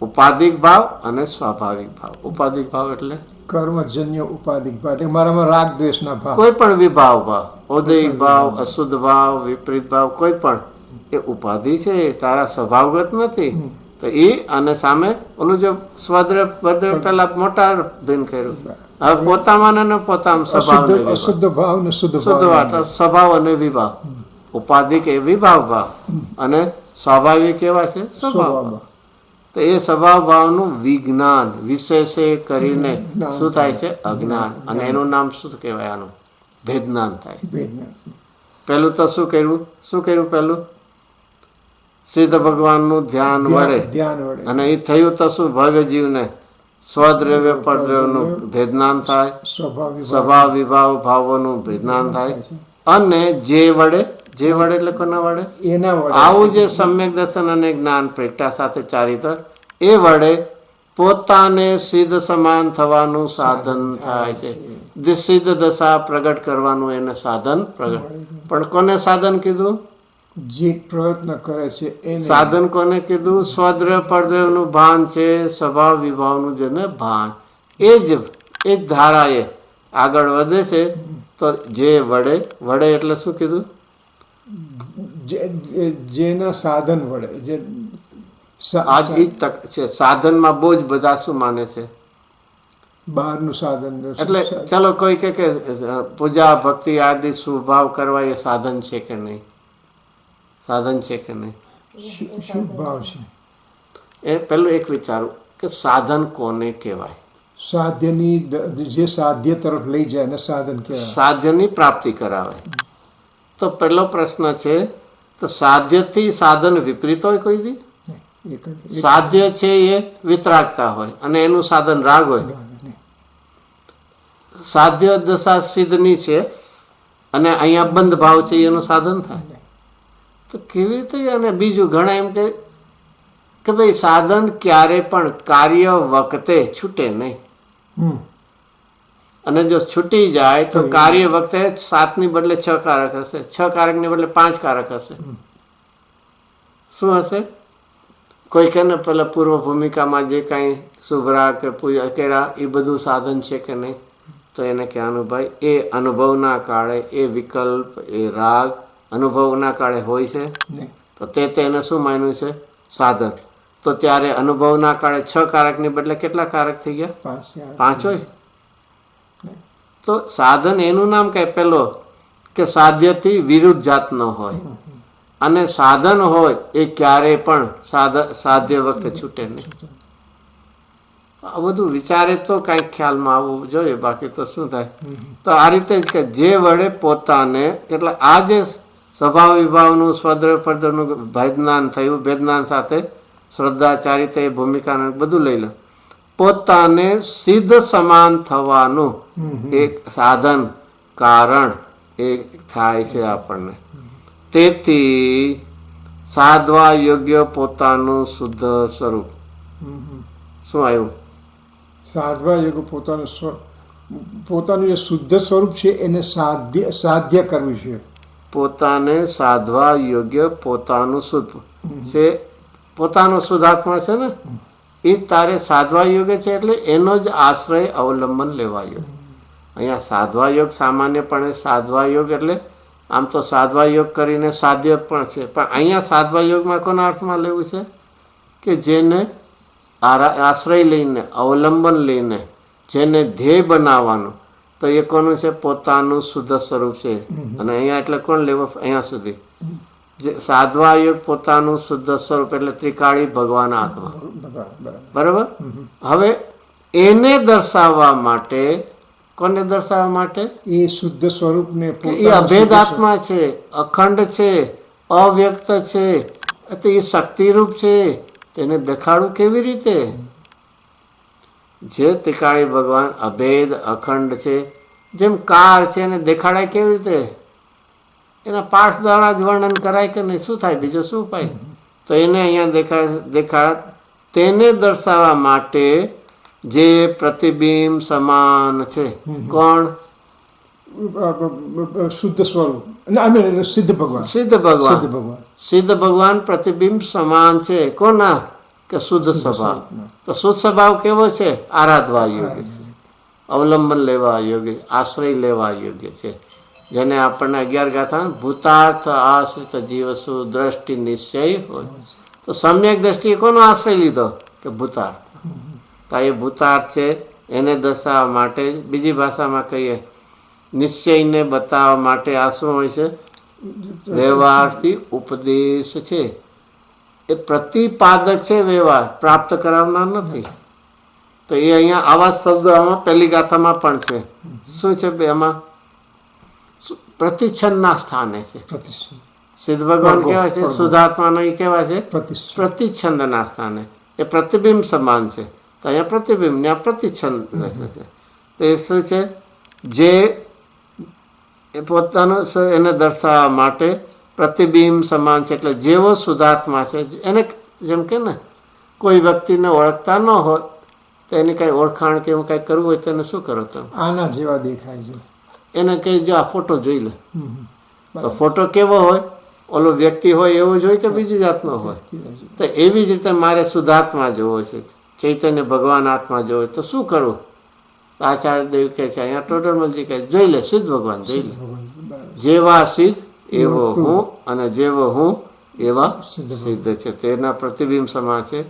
ઉપાધિક ભાવ અને સ્વાભાવિક ભાવ. ઉપાધિક ભાવ એટલે કર્મજન્ય ઉપાધિક ભાવ એટલે મારામાં રાગ દ્વેષના ભાવ. કોઈ પણ વિભાવ ભાવ, ઔદયિક ભાવ, અશુદ્ધ ભાવ, વિપરીત ભાવ, કોઈ પણ એ ઉપાધિ છે, એ તારા સ્વભાવગત નથી. તો એ અને સામે ઓલું જો સ્વદ્રવ્ય પરદ્રવ્ય પેલા મોટા ભિન્ન કર્યું. હવે પોતામાં અને પોતામાં સ્વભાવ ને વિભાવ. અશુદ્ધ ભાવ ને શુદ્ધ શુદ્ધ ભાવ. વાત સ્વભાવ અને વિભાવ. ઉપાધિક એ વિભાવ ભાવ અને સ્વાભાવિક એવા છે સ્વભાવ ભાવ. તો એ સ્વભાવ ભાવનું વિજ્ઞાન વિશેષે કરીને શું થાય છે? અજ્ઞાન. અને એનું નામ શું કહેવાય? આનું ભેદજ્ઞાન થાય. પેલું તો શું કર્યું પેલું? સિદ્ધ ભગવાનનું ધ્યાન વડે. અને એ થયું તો શું? ભવ્ય જીવને સ્વદ્રવ્ય પરદ્રવ્યનું ભેદજ્ઞાન થાય, સ્વભાવ વિભાવ ભાવોનું ભેદજ્ઞાન થાય. અને જે વડે એટલે કોના વડે? એના વડે આવું જે સમ્યક દર્શન અને જ્ઞાન પ્રગટા સાથે ચારિત્ર, એ વડે પોતાને સિદ્ધ સમાન થવાનું સાધન થાય છે. જે સિદ્ધ દશા પ્રગટ કરવાનું એને સાધન પ્રગટ. પણ કોને સાધન કીધું? જે પ્રયત્ન કરે છે એને સાધન કોને કીધું? સ્વદ્રવ્ય પરદ્રવ્યનું ભાન છે, સ્વભાવ વિભાવનું જેને ભાન. એ જ ધારાએ આગળ વધે છે. તો જે વડે એટલે શું કીધું? જેના સાધન વડે જે આજ ઈ તક છે. સાધનમાં બહુ જ બધા શું માને છે? બહારનું સાધન. એટલે ચલો કોઈ કે પૂજા ભક્તિ આદિ સ્વભાવ કરવા એ સાધન છે કે નહીં? સાધન છે કે નહીં? શું ભાવ છે? એ પેલું એક વિચારું કે સાધન કોને કહેવાય? સાધ્યની જે સાધ્ય તરફ લઈ જાય ને સાધન કહેવાય. સાધ્યની પ્રાપ્તિ કરાવે. તો પહેલો પ્રશ્ન છે, તો સાધ્યથી સાધન વિપરીત હોય કોઈ દી? સાધ્ય છે એ વિતરાગતા હોય અને એનું સાધન રાગ હોય. સાધ્ય દશા સિદ્ધની છે અને અહીંયા બંધ ભાવ છે એનું સાધન થાય. તો કેવી રીતે? અને બીજું ઘણા એમ કે ભાઈ સાધન ક્યારે પણ કાર્ય વખતે છૂટે નહીં. અને જો છૂટી જાય તો કાર્ય વખતે 7 ની બદલે 6 કારક હશે, 6 કારક ની બદલે 5 કારક હશે. શું હશે? કોઈ કે ને પેલા પૂર્વ ભૂમિકામાં જે કાંઈ શુભરા કે પૂજા કર્યા એ બધું સાધન છે કે નહીં? તો એને કહેવાનું ભાઈ એ અનુભવના કાળે એ વિકલ્પ એ રાગ અનુભવના કાળે હોય છે. તો તેને શું માન્યું છે? સાધન. તો ત્યારે અનુભવના કાળે 6 કારકની બદલે કેટલા કારક થઈ ગયા? 5 હોય. તો સાધન એનું નામ કઈ પેલો કે સાધ્યથી વિરુદ્ધ જાતનો હોય. અને સાધન હોય એ ક્યારે પણ સાધ્ય વખતે છૂટે નહીં. આ બધું વિચારે તો કઈક ખ્યાલમાં આવવું જોઈએ, બાકી તો શું થાય? તો આ રીતે જ કે જે વડે પોતાને એટલે આ જે સ્વભાવ વિભાવનું સ્વદ્રવ્ય પરદ્રવ્યનું ભેદજ્ઞાન થયું, ભેદજ્ઞાન સાથે શ્રદ્ધા ચારિત્ર ભૂમિકા બધું લઈ લો. પોતાને સિદ્ધ સમાન થવાનું એક સાધન કારણ એ થાય છે આપણને. તેથી સાધવા યોગ્ય પોતાનું શુદ્ધ સ્વરૂપ. શું આવ્યું? સાધવા યોગ્ય પોતાનું જે શુદ્ધ સ્વરૂપ છે એને સાધ્ય કરવું છે. પોતાને સાધવા યોગ્ય પોતાનું શુદ્ધ છે. પોતાનો શુદ્ધાત્મા છે ને એ તારે સાધવા યોગ્ય છે. એટલે એનો જ આશ્રય અવલંબન લેવાયો. અહીંયા સાધવા યોગ સામાન્યપણે સાધવા યોગ એટલે આમ તો સાધવા યોગ કરીને સાધ્ય પણ છે, પણ અહીંયા સાધવા યોગમાં કોના અર્થમાં લેવું છે? કે જેને આશ્રય લઈને અવલંબન લઈને જેને ધ્યેય બનાવવાનું, તો એ કોનું છે? પોતાનું શુદ્ધ સ્વરૂપ છે. અને અહીંયા એટલે કોણ લેવો? અહીંયા સુધી જે સાધવા યોગ પોતાનું શુદ્ધ સ્વરૂપ એટલે ત્રિકાળી ભગવાન આત્મા. બરાબર. હવે એને દર્શાવવા માટે, કોને દર્શાવવા માટે? એ શુદ્ધ સ્વરૂપને કે એ અભેદ આત્મા છે, અખંડ છે, અવ્યક્ત છે, તો એ શક્તિરૂપ છે, તેને દેખાડું કેવી રીતે? જે ત્રિકાળી ભગવાન અભેદ અખંડ છે, જેમ કાર છે એને દેખાડાય કેવી રીતે? એના પાઠ દ્વારા જ વર્ણન કરાય કે નહીં? શું થાય? બીજો શું ઉપાય? તો એને અહીંયા દેખાડ તેને દર્શાવવા માટે જે પ્રતિબિંબ સમાન છે. કોણ? શુદ્ધ સ્વરૂપ, સિદ્ધ ભગવાન. સિદ્ધ ભગવાન. સિદ્ધ ભગવાન પ્રતિબિંબ સમાન છે. કોના? કે શુદ્ધ સ્વભાવ. તો શુદ્ધ સ્વભાવ કેવો છે? આરાધવા યોગ્ય છે, અવલંબન લેવા યોગ્ય, આશ્રય લેવા યોગ્ય છે. જેને આપણને 11 ગાથા ભૂતાર્થ આશ્રિત જીવસુ દ્રષ્ટિ નિશ્ચય હોય. તો સમ્યક દ્રષ્ટિએ કોનો આશ્રય લીધો? કે ભૂતાર્થ. તો એ ભૂતાર્થ છે, એને દર્શાવવા માટે, બીજી ભાષામાં કહીએ નિશ્ચયને બતાવવા માટે આ શું હોય છે? વ્યવહારથી ઉપદેશ છે. એ પ્રતિપાદક છે, વ્યવહાર પ્રાપ્ત કરાવનાર નથી. તો એ અહીંયા આવા શબ્દ પહેલી ગાથામાં પણ છે. શું છે? એમાં પ્રતિચ્છંદના સ્થાને છે. સિદ્ધ ભગવાન કેવા છે? શુદ્ધાત્માનો એ કેવા છે? પ્રતિચ્છંદના સ્થાને. એ પ્રતિબિંબ સમાન છે. તો અહીંયા પ્રતિબિંબ ને પ્રતિચ્છંદ છે. તો એ શું છે? જે એ પોતાનું એને દર્શાવવા માટે પ્રતિબિંબ સમાન છે. એટલે જેવો શુદ્ધાત્મા છે, એને જેમ કે ને કોઈ વ્યક્તિને ઓળખતા ન હોય તો એની કઈ ઓળખાણ કે એવું કઈ કરવું હોય તો એને શું કરો તમે? આના જેવા દેખાય છે. એને કઈ જો આ ફોટો જોઈ લે, તો ફોટો કેવો હોય? ઓલો વ્યક્તિ હોય એવો જ હોય કે બીજી જાતનો હોય? તો એવી જ રીતે મારે શુદ્ધાત્મા જોવો છે, ચૈતન્ય ભગવાન આત્મા જોવો તો શું કરવું? આચાર્ય દેવ કહે છે, અહીંયા ટોટરમલજી કહે જોઈ લે, સિદ્ધ ભગવાન જોઈ લે. જેવા સિદ્ધ એવો હું, અને જેવો હું એવા સિદ્ધ છે. તેના પ્રતિબિંબ સમાન છે.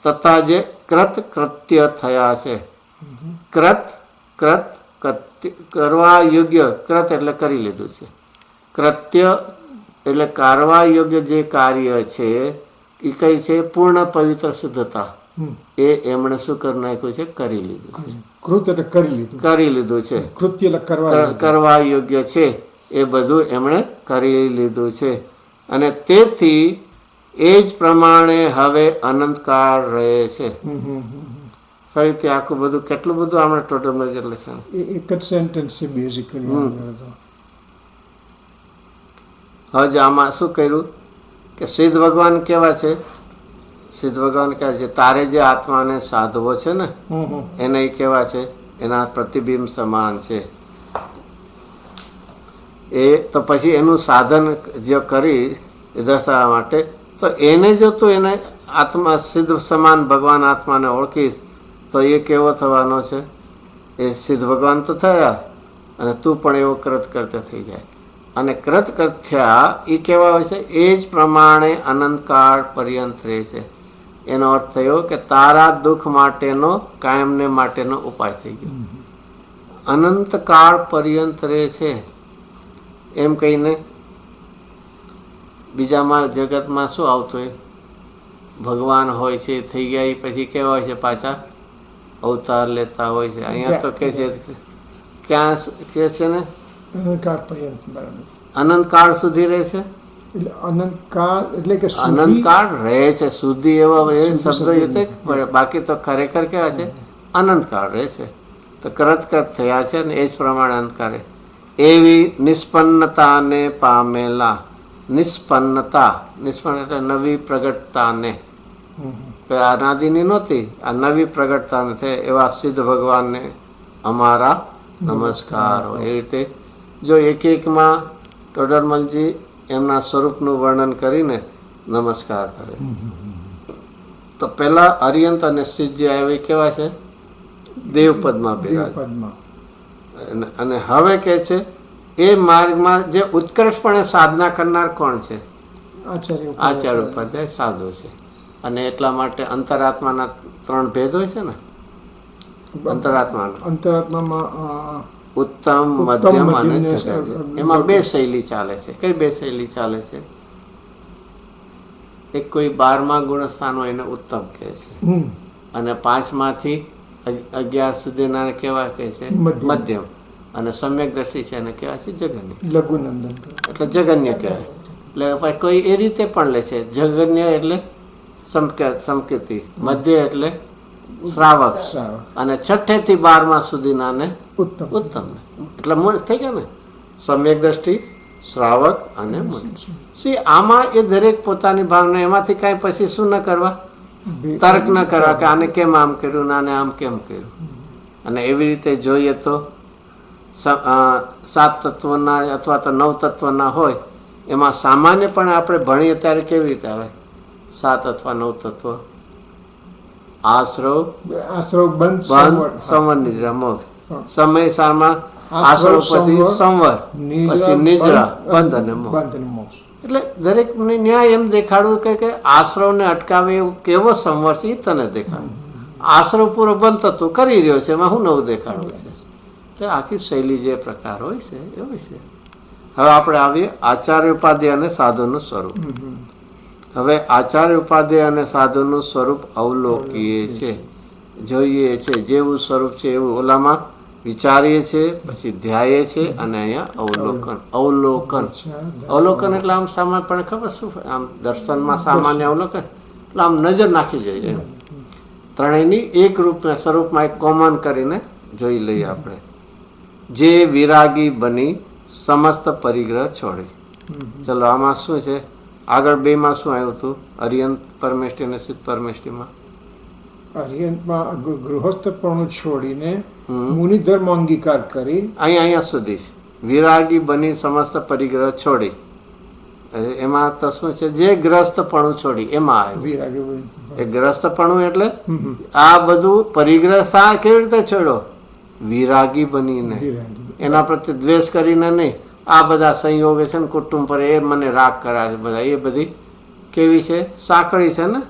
તથા જે કૃત કૃત્ય થયા છે. કૃત કરવા યોગ્ય, કૃત એટલે કરી લીધું છે, કૃત્ય એટલે કરવા યોગ્ય જે કાર્ય છે એ કઈ છે? પૂર્ણ પવિત્ર શુદ્ધતા. એ એમણે શું કરી નાખ્યું છે? કરી લીધું છે. કૃત એટલે કરી લીધું છે. કૃત્ય એટલે કરવા યોગ્ય છે એ બધું એમણે કરી લીધું છે. અને તેથી એ જ પ્રમાણે હવે અનંતકાળ રહે છે. ફરીથી આખું બધું કેટલું બધું આપણે ટોટલ મેજર લખ્યું. એક જ સેન્ટેન્સ છે બેઝિકલી. હવે આમાં શું કર્યું કે સિદ્ધ ભગવાન કેવા છે? સિદ્ધ ભગવાન કેવા છે? તારે જે આત્માને સાધવો છે ને એને કેવા છે? એના પ્રતિબિંબ સમાન છે. એ તો પછી એનું સાધન જે કરી દર્શાવવા માટે, તો એને જો તું એને આત્મા સિદ્ધ સમાન ભગવાન આત્માને ઓળખીશ તો એ કેવો થવાનો છે? એ સિદ્ધ ભગવાન તો થયા, અને તું પણ એવો કૃત કૃત્ય થઈ જાય. અને કૃત કૃત્યા એ કેવા હોય છે? એ જ પ્રમાણે અનંતકાળ પર્યંત રહે છે. એનો અર્થ થયો કે તારા દુઃખ માટેનો, કાયમને માટેનો ઉપાય થઈ ગયો. અનંતકાળ પર્યંત રહે છે એમ કહીને બીજામાં જગતમાં શું આવતું હોય? ભગવાન હોય છે, થઈ ગયા પછી કેવા હોય છે? પાછા અવતાર લેતા હોય છે. અહીંયા તો કે છે ક્યાં કે છે ને અનંતકાળ સુધી રહે છે. અનંતકાળ એટલે કે અનંતકાળ રહે છે. સુધી એવા એ શબ્દ એ, બાકી તો ખરેખર કેવા છે? અનંતકાળ રહે છે. તો કૃત થયા છે ને એ જ પ્રમાણે અનંતકાળ. એવી નિષ્પન્નતાને પામેલા, નિષ્પન્નતા એટલે નવી પ્રગટતાને, અનાદિની નહોતી, આ નવી પ્રગટતાને છે એવા સિદ્ધ ભગવાનને અમારા નમસ્કાર. એ રીતે જો એક એકમાં ટોડરમલજી એમના સ્વરૂપનું વર્ણન કરીને નમસ્કાર કરે. તો પેલા અરિયંત અને સિદ્ધ આવે કેવા છે? દેવપદમાં બિરાજ. અને હવે કે છે એ માર્ગમાં જે ઉત્કર્ષપણે સાધના કરનાર કોણ છે? આચાર્ય ઉપાધ્યાય સાધુ છે. અને એટલા માટે અંતરાત્માના 3 ભેદ હોય છે ને. અંતરાત્મામાં ઉત્તમ, મધ્યમ અને જગત. એમાં 2 શૈલી ચાલે છે. કઈ 2 શૈલી ચાલે છે? એક કોઈ 12મા ગુણસ્થાન હોય એને ઉત્તમ કહે છે, અને 5માંથી 11 સુધીના કેવા કહે છે મધ્યમ. મધ્યમ, અને સમ્યક દ્રષ્ટિ છે એને કહેવાય છે જગન્ય. લઘુનંદન એટલે જગન્ય કહેવાય. એટલે પછી કોઈ એ રીતે પણ લે છે, જગન્ય એટલે સંકેતી, મધ્ય એટલે શ્રાવક, અને 6 થી 12 સુધીના ને ઉત્તમ. ઉત્તમ. એટલે મૂળ થઈ ગયા ને, સમ્યક દ્રષ્ટિ, શ્રાવક અને મધ્ય. સી આમાં એ દરેક પોતાની ભાવના, એમાંથી કાંઈ પછી શું ન કરવા, તર્ક ન કરવા કે આને કેમ આમ કર્યું ને આને આમ કેમ કર્યું. અને એવી રીતે જોઈએ તો 7 તત્વના અથવા તો 9 તત્વના હોય એમાં સામાન્ય પણ આપણે ભણીએ ત્યારે કેવી રીતે આવે 7 અથવા 9 તત્વ? આશ્રવ, બંધ, સંવર, નિદ્રા, મોક્ષ. સમય સામાં આશ્રવ પછી સંવર, પછી નિદ્રા, બંધ અને મોક્ષ. એટલે દરેક ન્યાય એમ દેખાડવું કે આશ્રવને અટકાવે એવું કેવો સંવર છે એ તને દેખાડવું. આશ્રવ પૂરો બંધ થતો કરી રહ્યો છે, એમાં શું નવું દેખાડવું છે? એટલે આખી શૈલી જે પ્રકાર હોય છે એ હોય છે. હવે આપણે આવીએ આચાર્ય ઉપાધ્યાય અને સાધુનું સ્વરૂપ. હવે આચાર્ય ઉપાધ્યાય અને સાધુનું સ્વરૂપ અવલોકીએ છે, જોઈએ છે. જેવું સ્વરૂપ છે એવું ઓલામાં વિચારીએ છે, પછી ધ્યાયે છે, અને અહીંયા અવલોકન. અવલોકન એટલે આમ સામાન્ય પણ ખબર શું, આમ દર્શનમાં સામાન્ય અવલોકન એટલે આમ નજર નાખી જોઈએ. ત્રણેયની એક રૂપના સ્વરૂપમાં એક કોમન કરીને જોઈ લઈએ આપણે. જે વિરાગી બની સમસ્ત પરિગ્રહ છોડી. ચલો આમાં શું છે, આગળ 2 માં શું આવ્યું હતું? અરિયંત પરમેષ્ટિ અને સિદ્ધ પરમેષ્ટિમાં અરિયંતમાં ગૃહસ્થપણું છોડીને મુનિ ધર્મ અંગીકાર કરી અહીંયા સુધી વિરાગી બની સમસ્ત પરિગ્રહ છોડી. એમાં તો શું છે, જે ગ્રસ્તપણું છોડી એમાં આવ્યું વિરાગી. એ ગ્રસ્તપણું એટલે આ બધું પરિગ્રહ શા કેવી રીતે છોડ્યો? વિરાગી બનીને, એના પ્રત્યે દ્વેષ કરીને નહીં. આ બધા સંયોગ છે ને કુટુંબ પર, એ મને રાગ કરાવે છે બધા, એ બધી કેવી છે, સાંકળી છે ને,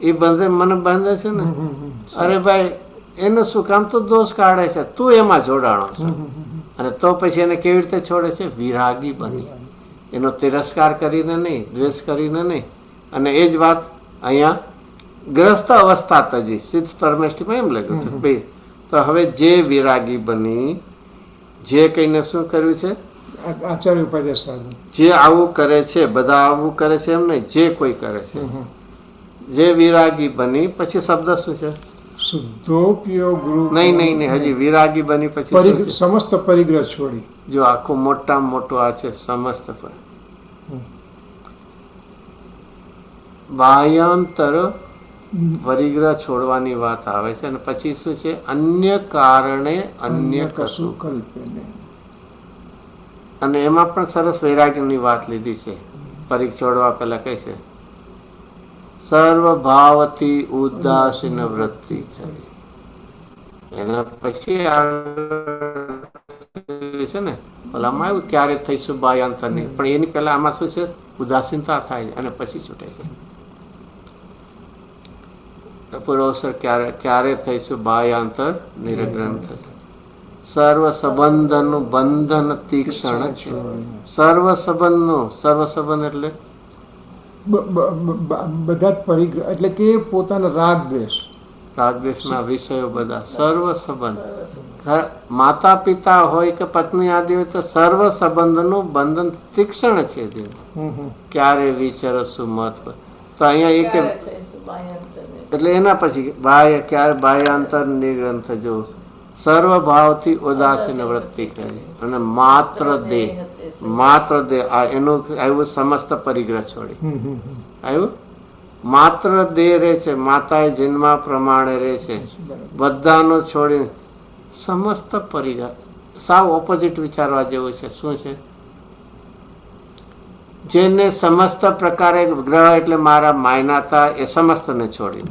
એ બંધે મને બાંધે છે ને. અરે ભાઈ એનું શું કામ? તો દોષ કાઢે છે, તું એમાં જોડાણો છે. અને તો પછી એને કેવી રીતે છોડે છે? વિરાગી બની, એનો તિરસ્કાર કરીને નહીં, દ્વેષ કરીને નહીં. અને એ જ વાત અહીંયા ગ્રસ્ત અવસ્થા તજી સિદ્ધ પરમેષ્ટિમાં એમ લખ્યું છે ભાઈ. તો હવે જે વિરાગી બની, જે કહીને શું કર્યું છે? આચાર્ય ઉપાધ્યાય સાધુ જે આવું કરે છે, બધા આવું કરે છે એમ નહીં, જે કોઈ કરે છે, જે વિરાગી બની, પછી શબ્દ શું છે? શુદ્ધોપયોગ. નહીં, હજી વિરાગી બની પછી શું છે? સમસ્ત પરિગ્રહ છોડી. જો આખું મોટામાં મોટું આ છે સમસ્ત બાહ્યાંતર પરિગ્રહ છોડવાની વાત આવે છે. અને પછી શું છે? અન્ય કારણે અન્ય કશું કલ્પે. અને એમાં પણ સરસ વૈરાગ્યની વાત લીધી છે. પરિગ છોડવા પહેલા કહે છે સર્વ ભાવથી ઉદાસીન વૃત્તિ થઈ. એના પછી છે ને ઓલામાં આવ્યું ક્યારે થઈશું બાહ્યાંતર નહીં, પણ એની પહેલા આમાં શું છે? ઉદાસીનતા થાય અને પછી છૂટે છે. પૂર્વસર ક્યારે થઈશું બાહ્યાંતર નિરગ્રંથ થશે. સર્વ સંબંધનું બંધન તીક્ષણ છે. સર્વ સંબંધ એટલે બધા જ પરિગ્રહ, એટલે કે પોતાના રાગદ્વેષના વિષયો બધા, સર્વ સંબંધ. માતા પિતા હોય કે પત્ની આદિ હોય તો સર્વ સંબંધનું બંધન તીક્ષણ છે. ક્યારે વિચરશું મત. તો અહીંયા એક એટલે એના પછી ક્યારે બાહ્યાંતર નિગ્રંથ જો સર્વ ભાવથી ઉદાસીન વૃત્તિ કરી અને માત્ર દેહ આ એનું આવ્યું સમસ્ત પરિગ્રહ છોડી. આવ્યું માત્ર દેહ રહે છે, માતાએ જન્મ પ્રમાણે રહે છે, બધાનો છોડી સમસ્ત પરિગ્રહ. સાવ ઓપોઝિટ વિચારવા જેવું છે. શું છે? જેને સમસ્ત પ્રકારે ગ્રહ એટલે મારા માયનાતા એ સમસ્તને છોડી,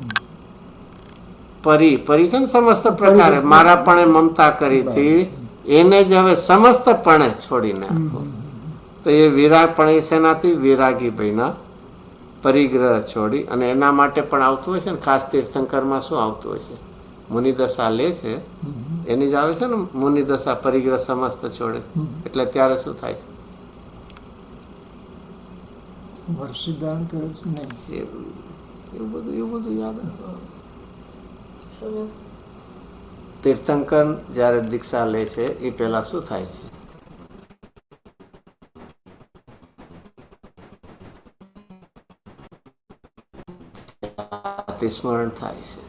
પરી છે ને સમસ્ત પ્રકારે મારા પણ મમતા કરી હતી, એને જ હવે સમસ્તપણે છોડીને આપો. તો એ વિરાગ પણ એ શેનાથી? વિરાગી ભાઈના પરિગ્રહ છોડી. અને એના માટે પણ આવતું હોય છે ને, ખાસ તીર્થંકરમાં શું આવતું હોય છે? મુનિદશા લે છે એની જ આવે છે ને, મુનિદશા પરિગ્રહ સમસ્ત છોડે. એટલે ત્યારે શું થાય છે? એવું બધું યાદ તીર્થંકર જ્યારે દીક્ષા લે છે એ પહેલા શું થાય છે? સ્મરણ થાય છે.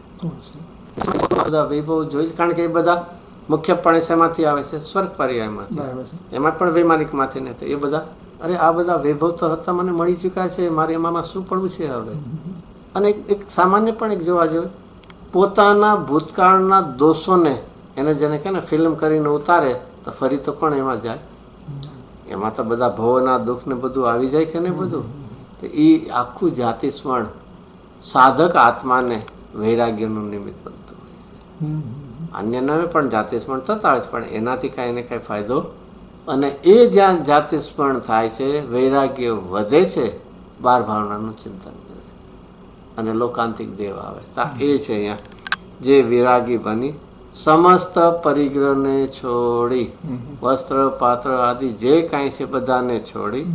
બધા વૈભવ જોઈ, કારણ કે એ બધા મુખ્યપણે શેમાંથી આવે છે? સ્વર્ગ પર્યાયમાંથી. એમાં પણ વૈમાનિકમાંથી નથી. એ બધા અરે આ બધા વૈભવ તો હતા, મને મળી ચૂક્યા છે, મારે એમાં શું પડવું છે હવે? અને એક સામાન્ય પણ એક જોવા જોઈએ, પોતાના ભૂતકાળના દોષોને એને જેને કે ને ફિલ્મ કરીને ઉતારે તો ફરી તો કોણ એમાં જાય? એમાં તો બધા ભવના દુઃખ ને બધું આવી જાય કે ને બધું. એ આખું જાતિ સ્મરણ સાધક આત્માને વૈરાગ્યનું નિમિત્ત બનતું હોય છે. અન્યને પણ જાતિ સ્મરણ થતા હોય છે, પણ એનાથી કાંઈ ને કાંઈ ફાયદો. અને એ જ્યાં જાતિ સ્મરણ થાય છે, વૈરાગ્ય વધે છે, બાર ભાવનાનું ચિંતન કરે અને લોકાંતિક દેવ આવે. એ છે અહીંયા જે વિરાગી બની સમસ્ત પરિગ્રહને છોડી, વસ્ત્ર પાત્ર આદિ જે કાંઈ છે બધાને છોડી,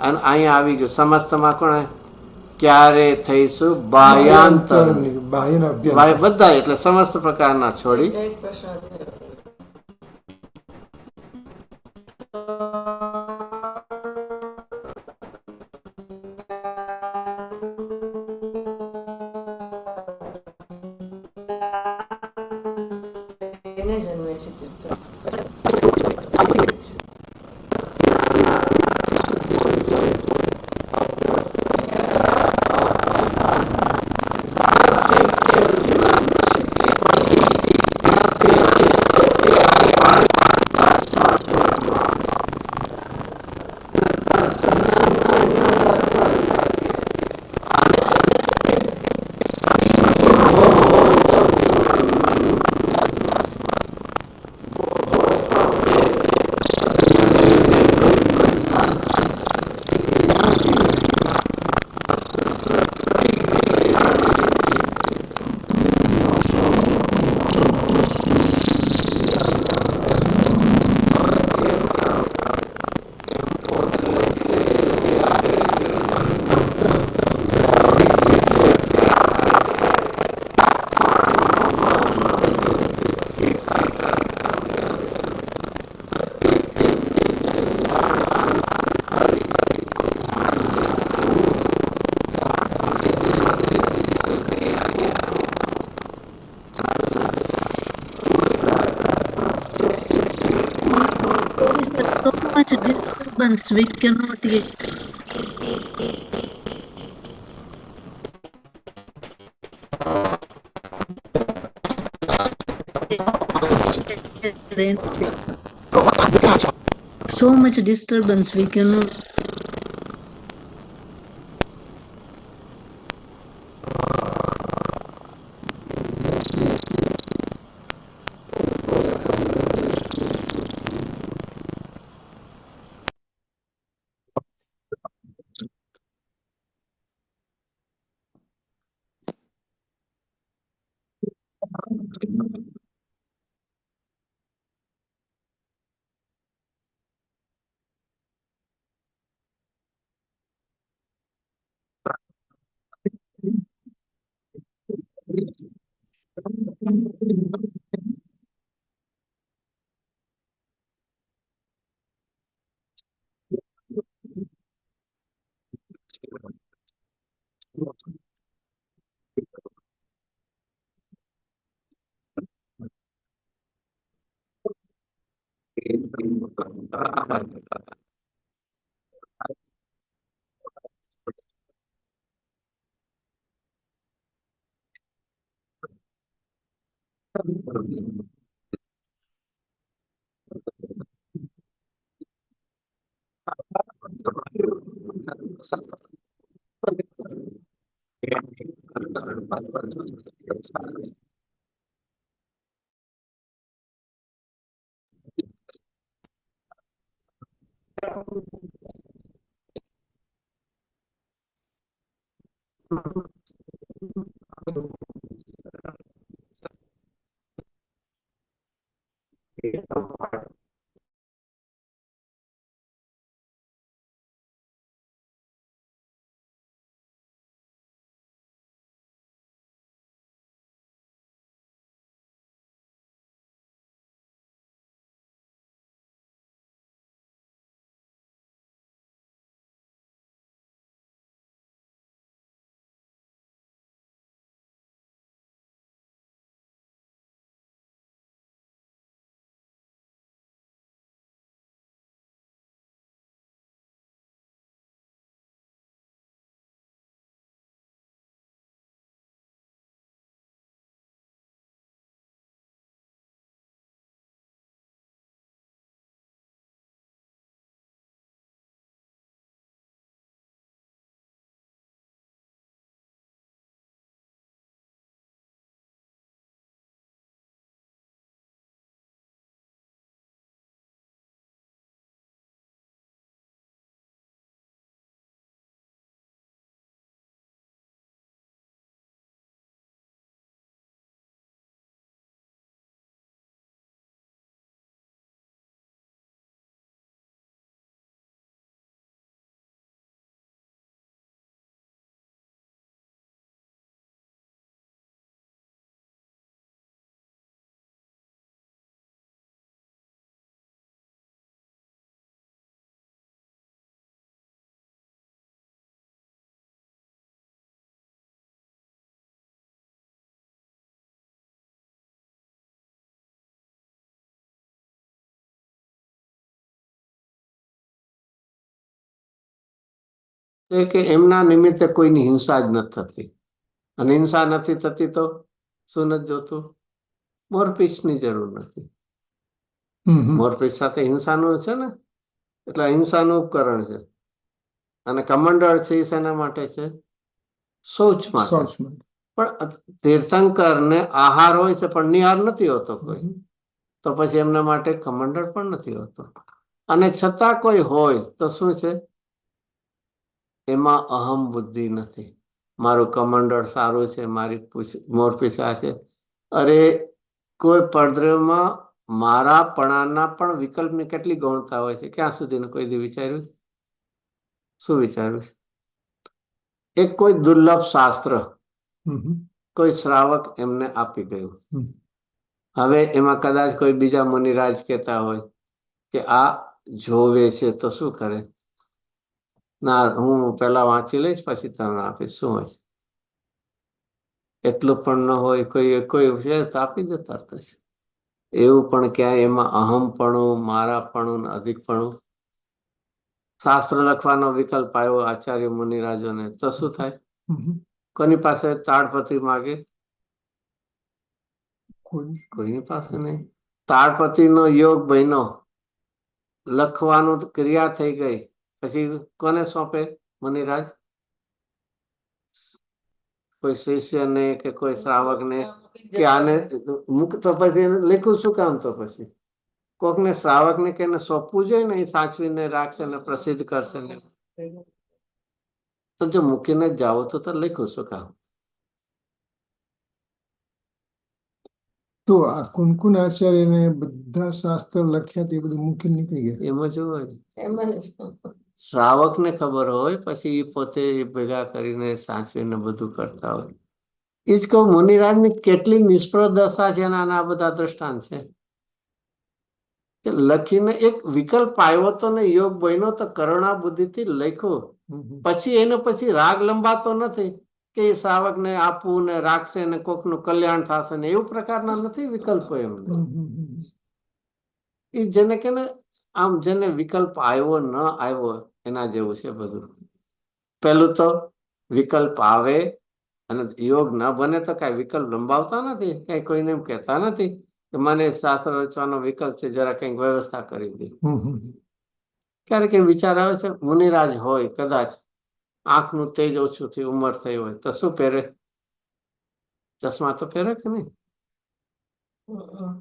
અને અહીંયા આવી ગયું સમસ્તમાં કોણ? ક્યારે થઈશું બાહ્યાંતર, બધા એટલે સમસ્ત પ્રકારના છોડી much disturbance we cannot get. So much disturbance we cannot એ કે એમના નિમિત્તે કોઈની હિંસા જ નથી થતી, અને હિંસા નથી થતી તો શું નથી જોતું? મોરપીંછની જરૂર નથી. મોરપીંછ સાથે હિંસાનું છે ને, એટલે હિંસાનું ઉપકરણ છે. અને કમંડળ છે એ શેના માટે છે? શૌચ માટે. શૌચમાં. પણ તીર્થંકર ને આહાર હોય છે પણ નિહાર નથી હોતો કોઈ, તો પછી એમના માટે કમંડળ પણ નથી હોતો. અને છતાં કોઈ હોય તો શું છે? એમાં અહમ બુદ્ધિ નથી. મારું કમંડળ સારું છે, મારી મોરપીંછ આ છે. અરે કોઈ પરદ્રવ્યમાં મારા પણાના પણ વિકલ્પની કેટલી ગૌણતા હોય છે, ક્યાં સુધીનું કોઈ દી વિચાર્યું છે? શું વિચાર્યું છે? એક કોઈ દુર્લભ શાસ્ત્ર કોઈ શ્રાવક એમને આપી ગયું. હવે એમાં કદાચ કોઈ બીજા મુનિરાજ કહેતા હોય કે આ જોવે છે તો શું કરે? ના, હું પેલા વાંચી લઈશ પછી તમને આપીશ. શું હોય? એટલું પણ ન હોય, કોઈ છે તો આપી દેતા હશે. એવું પણ ક્યાંય એમાં અહમપણું, મારાપણું, અધિકપણું? શાસ્ત્ર લખવાનો વિકલ્પ આવ્યો આચાર્ય મુનિરાજોને તો શું થાય? કોની પાસે તાડપત્રી માગે? કોઈની પાસે નહીં. તાડપત્રીનો યોગ બન્યો, લખવાનું ક્રિયા થઈ ગઈ, પછી કોને સોંપે મુનિરાજ? કોઈ શિષ્યને કે કોઈ શ્રાવકને કે આને મુક, તો પછી લખ્યું શું કામ? તો પછી કોકને શ્રાવકને કે સોંપવું જોઈએ ને, એ સાચવીને રાખશે ને પ્રસિદ્ધ કરશે ને. તો જો મૂકીને જાઓ તો લખ્યું શું કામ? તો આ કુનકુન આચાર્યને બધા શાસ્ત્ર લખ્યા તે બધું મૂકીને નીકળી ગયા. એમાં જો શ્રાવકને ખબર હોય, પછી એ પોતે ભેગા કરીને સાચવીને બધું કરતા હોય. એ જ કહું, મુનિરાજની કેટલી નિષ્ફળ દશા છે. આ બધા દ્રષ્ટાંત છે કે લખીને એક વિકલ્પ આવ્યો તો ને યોગ બન્યો તો કરુણા બુદ્ધિથી લખ્યું. પછી એનો પછી રાગ લંબાતો નથી કે એ શ્રાવકને આપવું ને રાખશે ને કોકનું કલ્યાણ થશે ને, એવું પ્રકારના નથી વિકલ્પો એમને. એ જેને કે ને આમ જેને વિકલ્પ આવ્યો ન આવ્યો એના જેવું છે બધું. પેલું તો વિકલ્પ આવે અને યોગ ન બને તો કઈ વિકલ્પ લંબાવતા નથી, કઈ કોઈને એમ કહેતા નથી કે મને શાસ્ત્ર રચવાનો વિકલ્પ છે, જરા કઈક વ્યવસ્થા કરી દે. ક્યારેક એમ વિચાર આવે છે, મુનિરાજ હોય કદાચ આંખનું તેજ ઓછું થયું, ઉંમર થઈ હોય તો શું પહેરે? ચશ્મા તો પહેરે કે નહીં?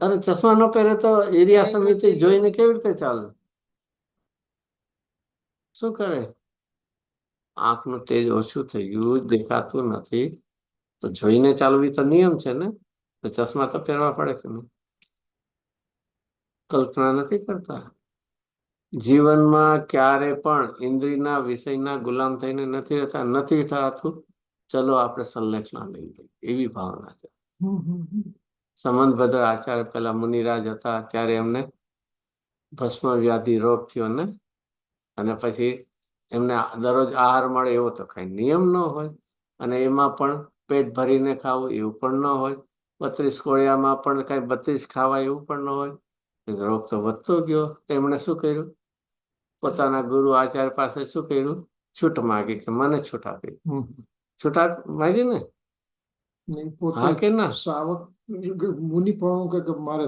અરે ચશ્મા ન પહેરે તો એરિયા સમિતિ જોઈને કેવી રીતે ચાલે? શું કરે? આંખનું તેજ ઓછું થઈ ગયું, દેખાતું નથી, તો જોઈને ચાલવી તો નિયમ છે ને. તો ચશ્મા તો પહેરવા પડે કે નહીં? કલ્પના નથી કરતા. જીવનમાં ક્યારે પણ ઇન્દ્રિયના વિષયના ગુલામ થઈને નથી રહેતા. નથી થતું, ચલો આપણે સંલેખના લઈ લઈએ, એવી ભાવના છે. સંબંધભદ્ર આચાર્ય પેલા મુનિરાજ હતા ત્યારે એમને ભસ્મ વ્યાધિ રોગ થયો ને, અને પછી એમને દરરોજ આહાર મળે એવો તો કઈ નિયમ ન હોય, અને એમાં પણ પેટ ભરીને ખાવું એવું પણ ન હોય. 32 કોળિયામાં પણ કઈ 32 ખાવા એવું પણ ન હોય. રોગ તો વધતો ગયો. તો એમણે શું કર્યું? પોતાના ગુરુ આચાર્ય પાસે શું કર્યું? છૂટ માગી કે મને છૂટ આપી. છૂટા માગી ને? હા કે ના? શ્રાવક મુનિપણું કે મારે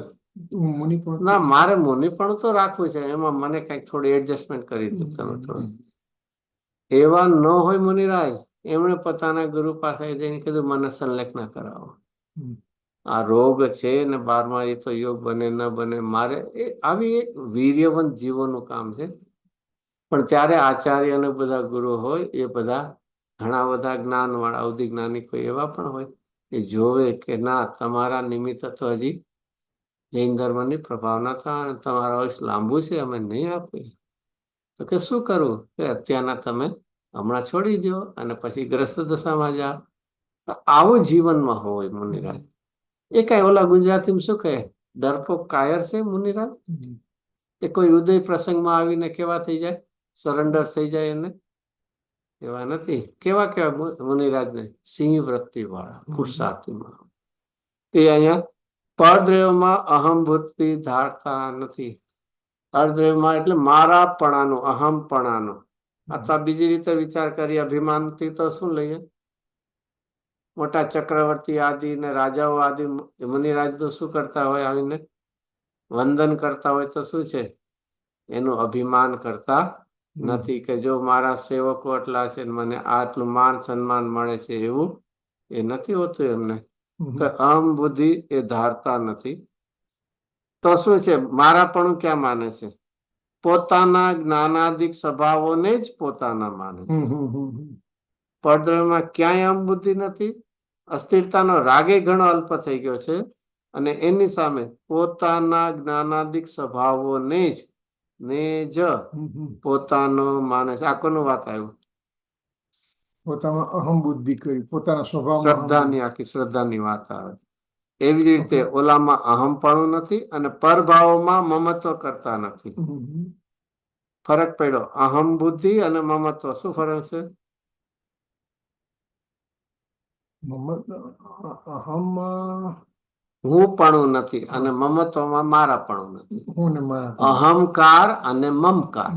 મુનિપણું ના, મારે મુનિપણું તો રાખવું છે, એમાં મને કઈક થોડી એડજસ્ટમેન્ટ કરી દો તમે થોડું. એવા ન હોય મુનિરાજ. એમણે પોતાના ગુરુ પાસે જઈને કીધું મને સંલેખના કરાવો. આ રોગ છે ને 12મા એ તો યોગ બને ન બને, મારે આવી એક વીર્યવંત જીવોનું કામ છે. પણ ત્યારે આચાર્ય અને બધા ગુરુ હોય એ બધા ઘણા બધા જ્ઞાન વાળા અવધિ જ્ઞાની કોઈ એવા પણ હોય એ જોવે કે ના, તમારા નિમિત્ત તો હજી જૈન ધર્મની પ્રભાવના થાય, તમારો આયુષ્ય લાંબુ છે, અમે નહીં આપીએ. તો કે શું કરવું? કે અત્યારના તમે હમણાં છોડી દો અને પછી ગ્રસ્ત દશામાં જાઓ. આવું જીવનમાં હોય મુનિરાજ. એ કઈ ઓલા ગુજરાતીમાં શું કહે, ડરપોક કાયર છે મુનિરાજ. એ કોઈ ઉદય પ્રસંગમાં આવીને કેવા થઈ જાય, સરેન્ડર થઈ જાય. એને એવા નથી. કેવા મુનિરાજને સિંહ વૃત્તિ વાળા પુરુષાર્થીમાં. એ અહીંયા પરદ્રવ્યમાં અહમ વૃત્તિ ધારતા નથી. અર્ધ્રવ્યમાં એટલે મારાપણાનું, અહમપણાનું. અથવા બીજી રીતે વિચાર કરીએ અભિમાનથી તો શું લઈએ? મોટા ચક્રવર્તી આદિ ને રાજાઓ આદિ મુનિરાજ તો શું કરતા હોય? આવીને વંદન કરતા હોય તો શું છે? એનું અભિમાન કરતા નથી કે જો મારા સેવકો એટલા છે ને મને આટલું માન સન્માન મળે છે, એવું એ નથી હોતું એમને. તો અહમ બુદ્ધિ એ ધારતા નથી. તો શું છે? મારાપણું ક્યાં માને છે? પોતાના જ્ઞાનાદિક સ્વભાવોને જ પોતાના માને છે. પરદ્રવ્યમાં ક્યાંય અહમ બુદ્ધિ નથી. અસ્થિરતાનો રાગે ઘણો અલ્પ થઈ ગયો છે અને એની સામે પોતાના જ્ઞાનાદિક સ્વભાવોને જ પોતાનો માને છે. આ કોનું વાત આવ્યું? પોતામાં અહમ બુદ્ધિ કરી, પોતાના સ્વભાવમાં શ્રદ્ધાની, આખી શ્રદ્ધાની વાત આવે. એવી જ રીતે ઓલામાં અહમપણું નથી અને પરભાવોમાં મમત્વ કરતા નથી. ફરક પડ્યો. અહમ બુદ્ધિ અને મમત્વ, શું ફરક છે? અહમ હું પણ નથી અને મમત્વમાં મારાપણું નથી. હું ને મારા અહંકાર અને મમકાર.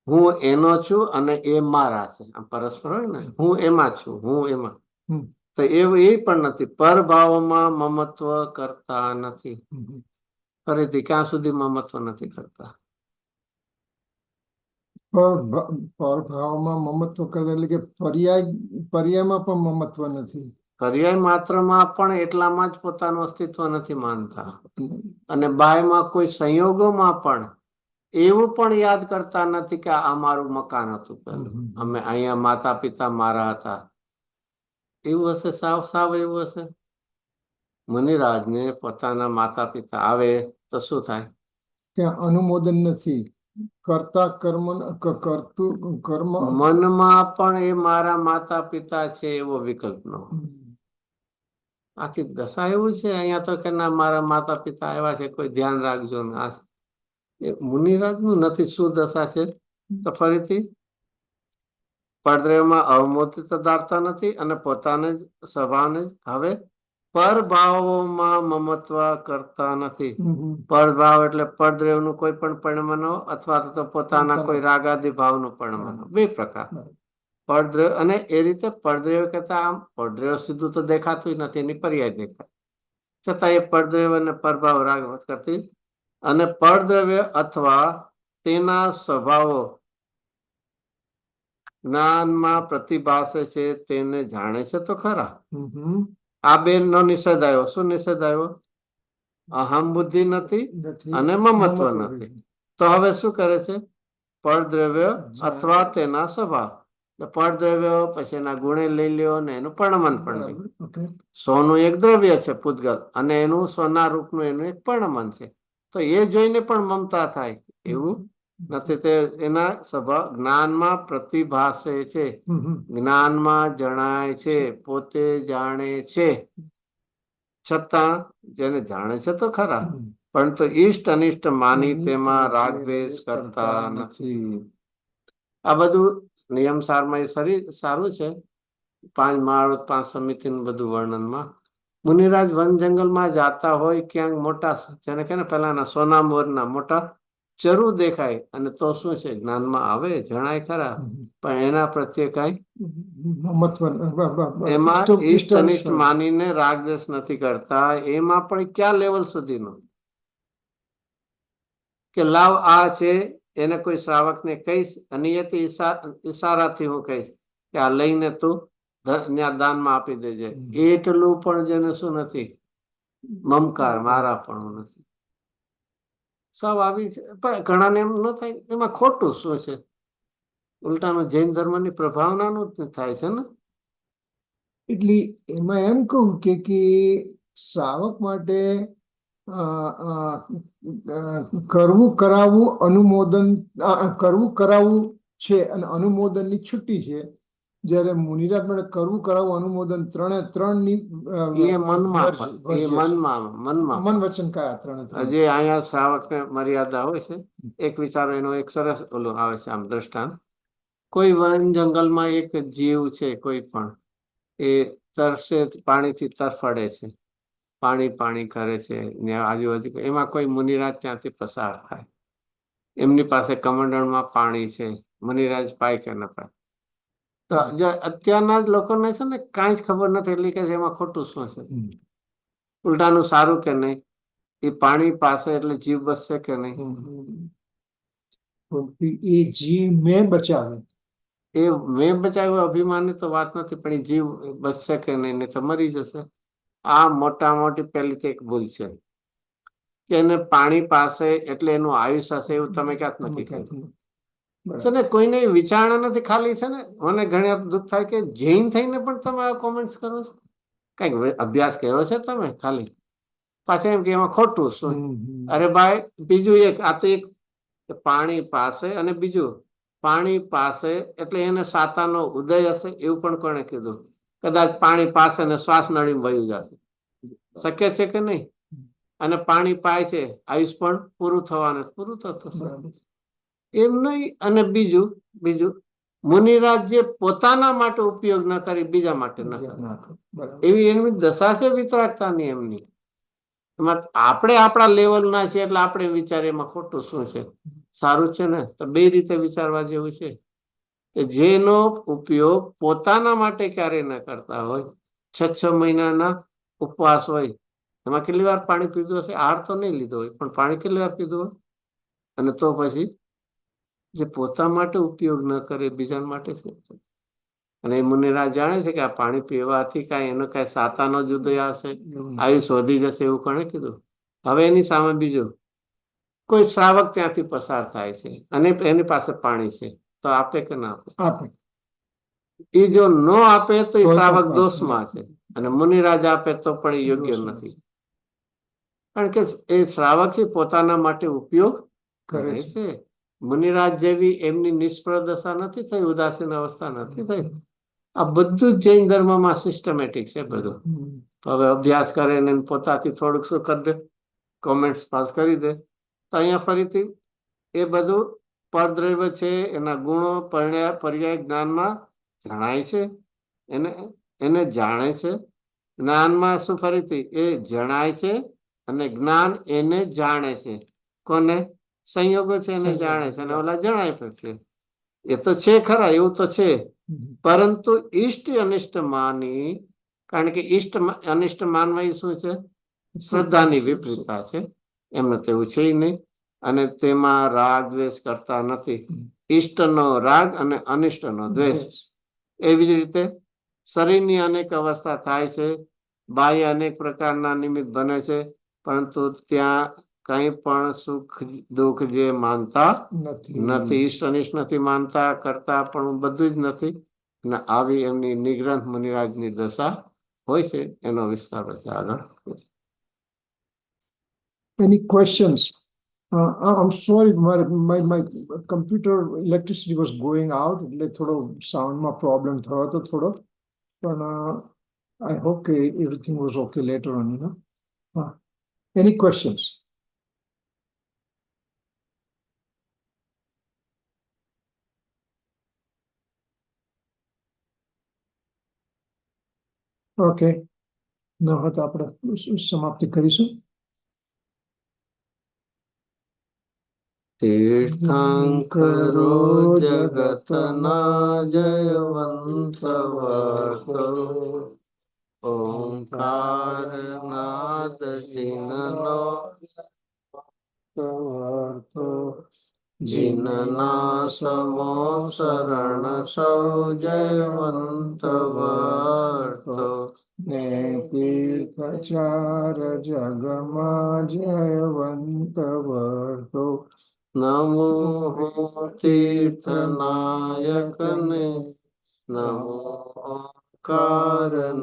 હું એનો છું અને એ મારા છે. આ પરસ્પર હોય ને, હું એમાં છું, હું એમાં. તો એવું એ પણ નથી. પરભાવમાં મમત્વ કરતા નથી. ફરીથી ક્યાં સુધી મમત્વ નથી કરતા? પરભાવમાં મમત્વ કરતા એટલે કે પર્યાયમાં પણ મમત્વ નથી. પર્યાય માત્રમાં પણ એટલામાં જ પોતાનું અસ્તિત્વ નથી માનતા. અને બાયમાં કોઈ સંયોગોમાં પણ એવું પણ યાદ કરતા નથી કે આ મારું મકાન હતું પેલું, અમે અહીંયા માતા પિતા મારા હતા. એવું હશે? સાવ સાવ એવું હશે? મુનિરાજને પોતાના માતા પિતા આવે તો શું થાય? ત્યાં અનુમોદન નથી. કરતા કર્મ કરતું કર્મ મનમાં પણ એ મારા માતા પિતા છે એવો વિકલ્પ નો. આખી દશા એવું છે અહીંયા તો કે ના, મારા માતા પિતા આવ્યા છે, કોઈ ધ્યાન રાખજો ને. આ મુનિરાજ નું નથી. શું દશા છે? તો ફરીથી પરદ્રવ્યમાં અવમોદિત ધારતા નથી અને પોતાને જ સ્વભાવને જ હવે પરભાવોમાં મમત્વ કરતા નથી. પરભાવ એટલે પરદ્રવ્યનું કોઈ પણ પરિમાણો અથવા તો પોતાના કોઈ રાગાદી ભાવનું પરિમાણો, બે પ્રકાર. પરદ્રવ્ય અને એ રીતે પરદ્રવ્ય કરતા આમ પરદ્રવ્ય સીધું તો દેખાતું નથી, એની પર્યાય દેખાય. છતાં એ પરદ્રવ્ય અને પરભાવ રાગ કરતી અને પરદ્રવ્ય અથવા તેના સ્વભાવો જ્ઞાનમાં પ્રતિભાસે છે, તેને જાણે છે તો ખરા. આ બે નો નિષેધ આવ્યો. શું નિષેધ આવ્યો? અહમ બુદ્ધિ નથી અને મમત્વ નથી. તો હવે શું કરે છે? પરદ્રવ્ય અથવા તેના સ્વભાવ. પરદ્રવ્ય પછી એના ગુણે લઈ લ્યો ને એનું પરણમન પણ. સોનું એક દ્રવ્ય છે, પૂતગલ, અને એનું સોના રૂપનું એનું એક પરણમન છે. તો એ જોઈને પણ મમતા થાય એવું નથી. તે એના સ્વભાવ જ્ઞાનમાં પ્રતિભાસે છે, જ્ઞાનમાં જણાય છે, પોતે જાણે છે. છતાં જેને જાણે છે તો ખરા, પરંતુ ઈષ્ટ અનિષ્ટ માની તેમાં રાગદ્વેષ કરતા નથી. આ બધું નિયમ સારમાં એ સારું છે. 5 માળ 5 સમિતિ બધું વર્ણનમાં. મુનિરાજ વન જંગલમાં જાતા હોય, ક્યાંક મોટા જેને કે ને પેલાના સોનામોરના મોટા ચરુ દેખાય અને તો શું છે? જ્ઞાનમાં આવે, જણાય ખરા, પણ એના પ્રત્યે કઈ એમાં ઈષ્ટ અનિષ્ટ માનીને રાગદ્વેષ નથી કરતા. એમાં પણ ક્યાં લેવલ સુધીનો કે લાવ આ છે, એને કોઈ શ્રાવકને કહીશ, અનિયતિ ઈશારાથી હું કહીશ કે આ લઈને તું દાનમાં આપી દેજે. એટલું પણ જેને શું નથી? મમકાર, મારા પણ નથી. સૌ આવી છે. પણ ઘણાને એમ ન થાય. એમાં ખોટું શું છે? ઉલટાનું જૈન ધર્મની પ્રભાવનાનું જ થાય છે ને. એટલે એમાં એમ કહું કે શ્રાવક માટે કરવું કરાવવું અનુમોદન કરવું કરાવવું છે અને અનુમોદનની છુટ્ટી છે. જયારે મુનિરાજ માટે કરવું કરાવવું અનુમોદન ત્રણની મન વચન કયા ત્રણે? હજી અહીંયા શ્રાવકને મર્યાદા હોય છે. એક વિચારો એનો એક સરસ ઓલું આવે છે આમ દ્રષ્ટાંત. કોઈ વન જંગલમાં એક જીવ છે, કોઈ પણ એ તરસે પાણીથી તરફડે છે, પાણી કરે છે આજુબાજુ. એમાં કોઈ મુનિરાજ ત્યાંથી પસાર થાય. એમની પાસે કમંડળમાં પાણી છે, મુનિરાજ પાય કે ન પાય. તો જો અત્યારના જ લોકોને છે ને કાંઈ જ ખબર નથી એટલે કે એમાં ખોટું શું છે, ઉલટાનું સારું કે નહીં, એ પાણી પાસે એટલે જીવ બચશે કે નહીં. એ જીવ મેં બચાવે, એ મેં બચાવ્યું અભિમાનની તો વાત નથી, પણ એ જીવ બચશે કે નહીં, નહીં તો મરી જશે. આ મોટા મોટી પહેલી તો એક ભૂલ છે કે એને પાણી પાસે એટલે એનું આયુષ્ય હશે એવું તમે ક્યાંક નક્કી કર્યું છે ને. કોઈને વિચારણા નથી, ખાલી છે ને. મને ઘણી વાર દુઃખ થાય કે જૈન થઈને પણ તમે આ કોમેન્ટ્સ કરો છો. કઈક અભ્યાસ કર્યો છે તમે ખાલી, પાછા એમ કે એમાં ખોટું શું. અરે ભાઈ, બીજું એક આ તો એક પાણી પાસે, અને બીજું પાણી પાસે એટલે એને સાતાનો ઉદય હશે એવું પણ કોણે કીધું. કદાચ પાણી પાસે ને શ્વાસ નળી વહી જશે, શક્ય છે કે નહીં. અને પાણી પાય છે, આયુષ પણ પૂરું થવાનું, પૂરું થશે એમ નહીં. અને બીજું બીજું મુનિરાજ જે પોતાના માટે ઉપયોગ ન કરી બીજા માટે ન કરે, એવી એમની દશા છે વિતરાગતાની એમની. એમાં આપણે આપણા લેવલના છે એટલે આપણે વિચારીએ એમાં ખોટું શું છે, સારું છે ને. તો બે રીતે વિચારવા જેવું છે કે જેનો ઉપયોગ પોતાના માટે ક્યારેય ન કરતા હોય, 6 મહિનાના ઉપવાસ હોય, એમાં કેટલી વાર પાણી પીધું હશે, આહાર તો નહીં લીધો હોય પણ પાણી કેટલી વાર પીધું હોય. અને તો પછી જે પોતા માટે ઉપયોગ ન કરે બીજા માટે છે. અને એ મુનિરાજ જાણે છે કે આ પાણી પીવાથી કાંઈ એનો કાંઈ સાતાનો જ ઉદય હશે, આયુષ વધી જશે એવું કોણે કીધું. હવે એની સામે બીજું કોઈ શ્રાવક ત્યાંથી પસાર થાય છે અને એની પાસે પાણી છે, તો આપે કે ના આપે? આપે. એ જો ન આપે તો એ શ્રાવક દોષમાં છે, અને મુનિરાજ આપે તો પણ એ યોગ્ય નથી. કારણ કે એ શ્રાવક છે પોતાના માટે ઉપયોગ કરે છે. મુનિરાજ જેવી એમની નિષ્ફળ દશા નથી થઈ, ઉદાસીન અવસ્થા નથી થઈ. આ બધું જ જૈન ધર્મમાં સિસ્ટમેટિક છે બધું. તો હવે અભ્યાસ કરે ને પોતાથી થોડુંક શું કરી દે, કોમેન્ટ્સ પાસ કરી દે, તો અહીંયા ફરીથી એ બધું પરદ્રવ્ય છે, એના ગુણો પર્યાય જ્ઞાનમાં જણાય છે. એને એને જાણે છે. જ્ઞાનમાં શું ફરીથી એ જણાય છે, અને જ્ઞાન એને જાણે છે. કોને? સંયોગો છે એને જાણે છે, અને ઓલા જણાય પણ છે. એ તો છે ખરા, એવું તો છે. પરંતુ ઈષ્ટ અનિષ્ટ માની, કારણ કે ઈષ્ટ અનિષ્ટ માનવા એ શું છે? શ્રદ્ધાની વિપરીતતા છે. એમને તેવું છે નહીં, અને તેમાં રાગ દ્વેષ કરતા નથી. ઈષ્ટનો રાગ અને અનિષ્ટનો દ્વેષ. એવી જ રીતે શરીરની અનેક અવસ્થા થાય છે, બાહ્ય અનેક પ્રકારના નિમિત્ત બને છે, પરંતુ ત્યાં કંઈ પણ સુખ દુઃખ જે માનતા નથી. ઈષ્ટ અનિષ્ટ નથી માનતા, કરતા પણ બધું જ નથી. અને આવી એમની નિગ્રંથ મુનિરાજની દશા હોય છે. એનો વિસ્તાર પછી આગળ. Any questions? I'm sorry, my computer electricity was going out, એટલે થોડો સાઉન્ડમાં પ્રોબ્લેમ થયો હતો થોડો, પણ I hope કે everything was okay later on, you know. Any questions? Okay, ન હોય તો આપણે સમાપ્તિ કરીશું. તીર્થંકરો જગતના જયવંત વર્તો, ઓંકાર નાદ જીનનો વર્તો, જીનના સમો શરણ સૌ જયવંત વર્તો. ને તીર્થચાર જગમાં જયવંત વર્તો. નમો તીર્થનાયકને, નમો ઓંકારનાદને.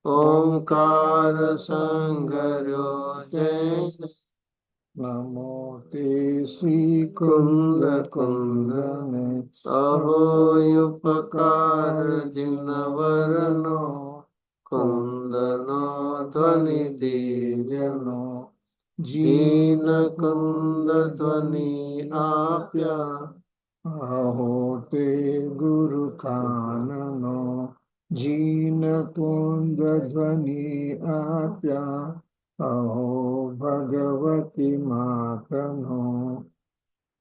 ઓંકાર સંગર્યો જૈન, નમો તે શ્રી કુંદ કુંદને. અહો ઉપકાર જિનવરનો, કુંદનો ધ્વનિ દિવ્યનો. જીન કુંદ ધ્વનિ આપ્યા, અહો તે ગુરુ ખાનનો. જીન કુંદ ધ્વનિ આપ્યા, અહો ભગવતી માતનો.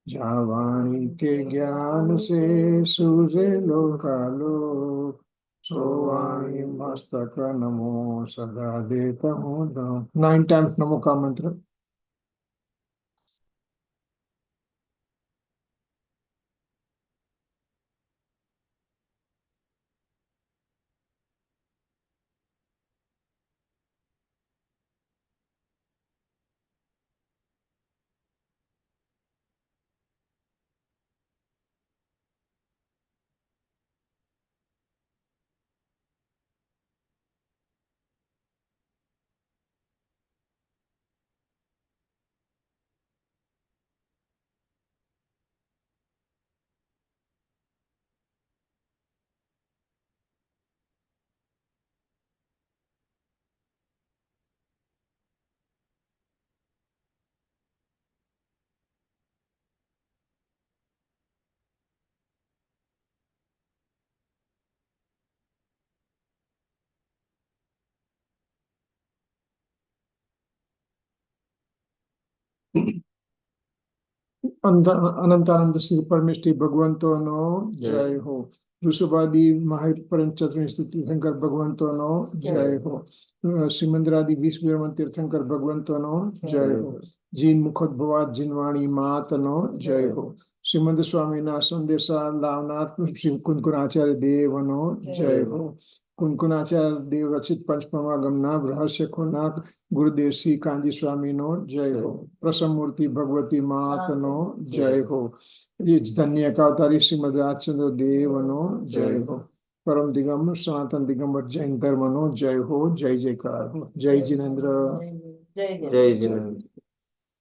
जहाँ वाणी के ज्ञान से सूझे लोकालोक, सो वाणी मस्तक नमो सदा देता हूँ नमः। 9 टाइम्स नमो का मंत्र। अनंतानंद श्री परमेष्टि भगवंतो नो जय हो। ऋषभादि महापरंचतुर्विंश तीर्थंकर भगवंतो नो जय हो। श्रीमंदरादि विश्व तीर्थंकर भगवंतो नो जय हो। जीन मुखोद्भवात जिनवाणी मात नो जय हो। श्रीमंद स्वामी ना संदेशा लावनाथ श्री कुंकुराचार्य देव नो जय हो। कुंकुराचार्य देव रचित पंचमहागम ना रहस्य खोनाथ गुरुदेव श्री कांजी स्वामी नो जय हो। प्रसन्न मूर्ति भगवती मात नो जय हो। ये धन्य का अवतारी श्रीमद राजचंद्र देव नो जय हो। परम दिगंबर सनातन दिगंबर जैन धर्म नो जय हो। जय जयकार हो। जय जिनेन्द्र। जय जिनेन्द्र।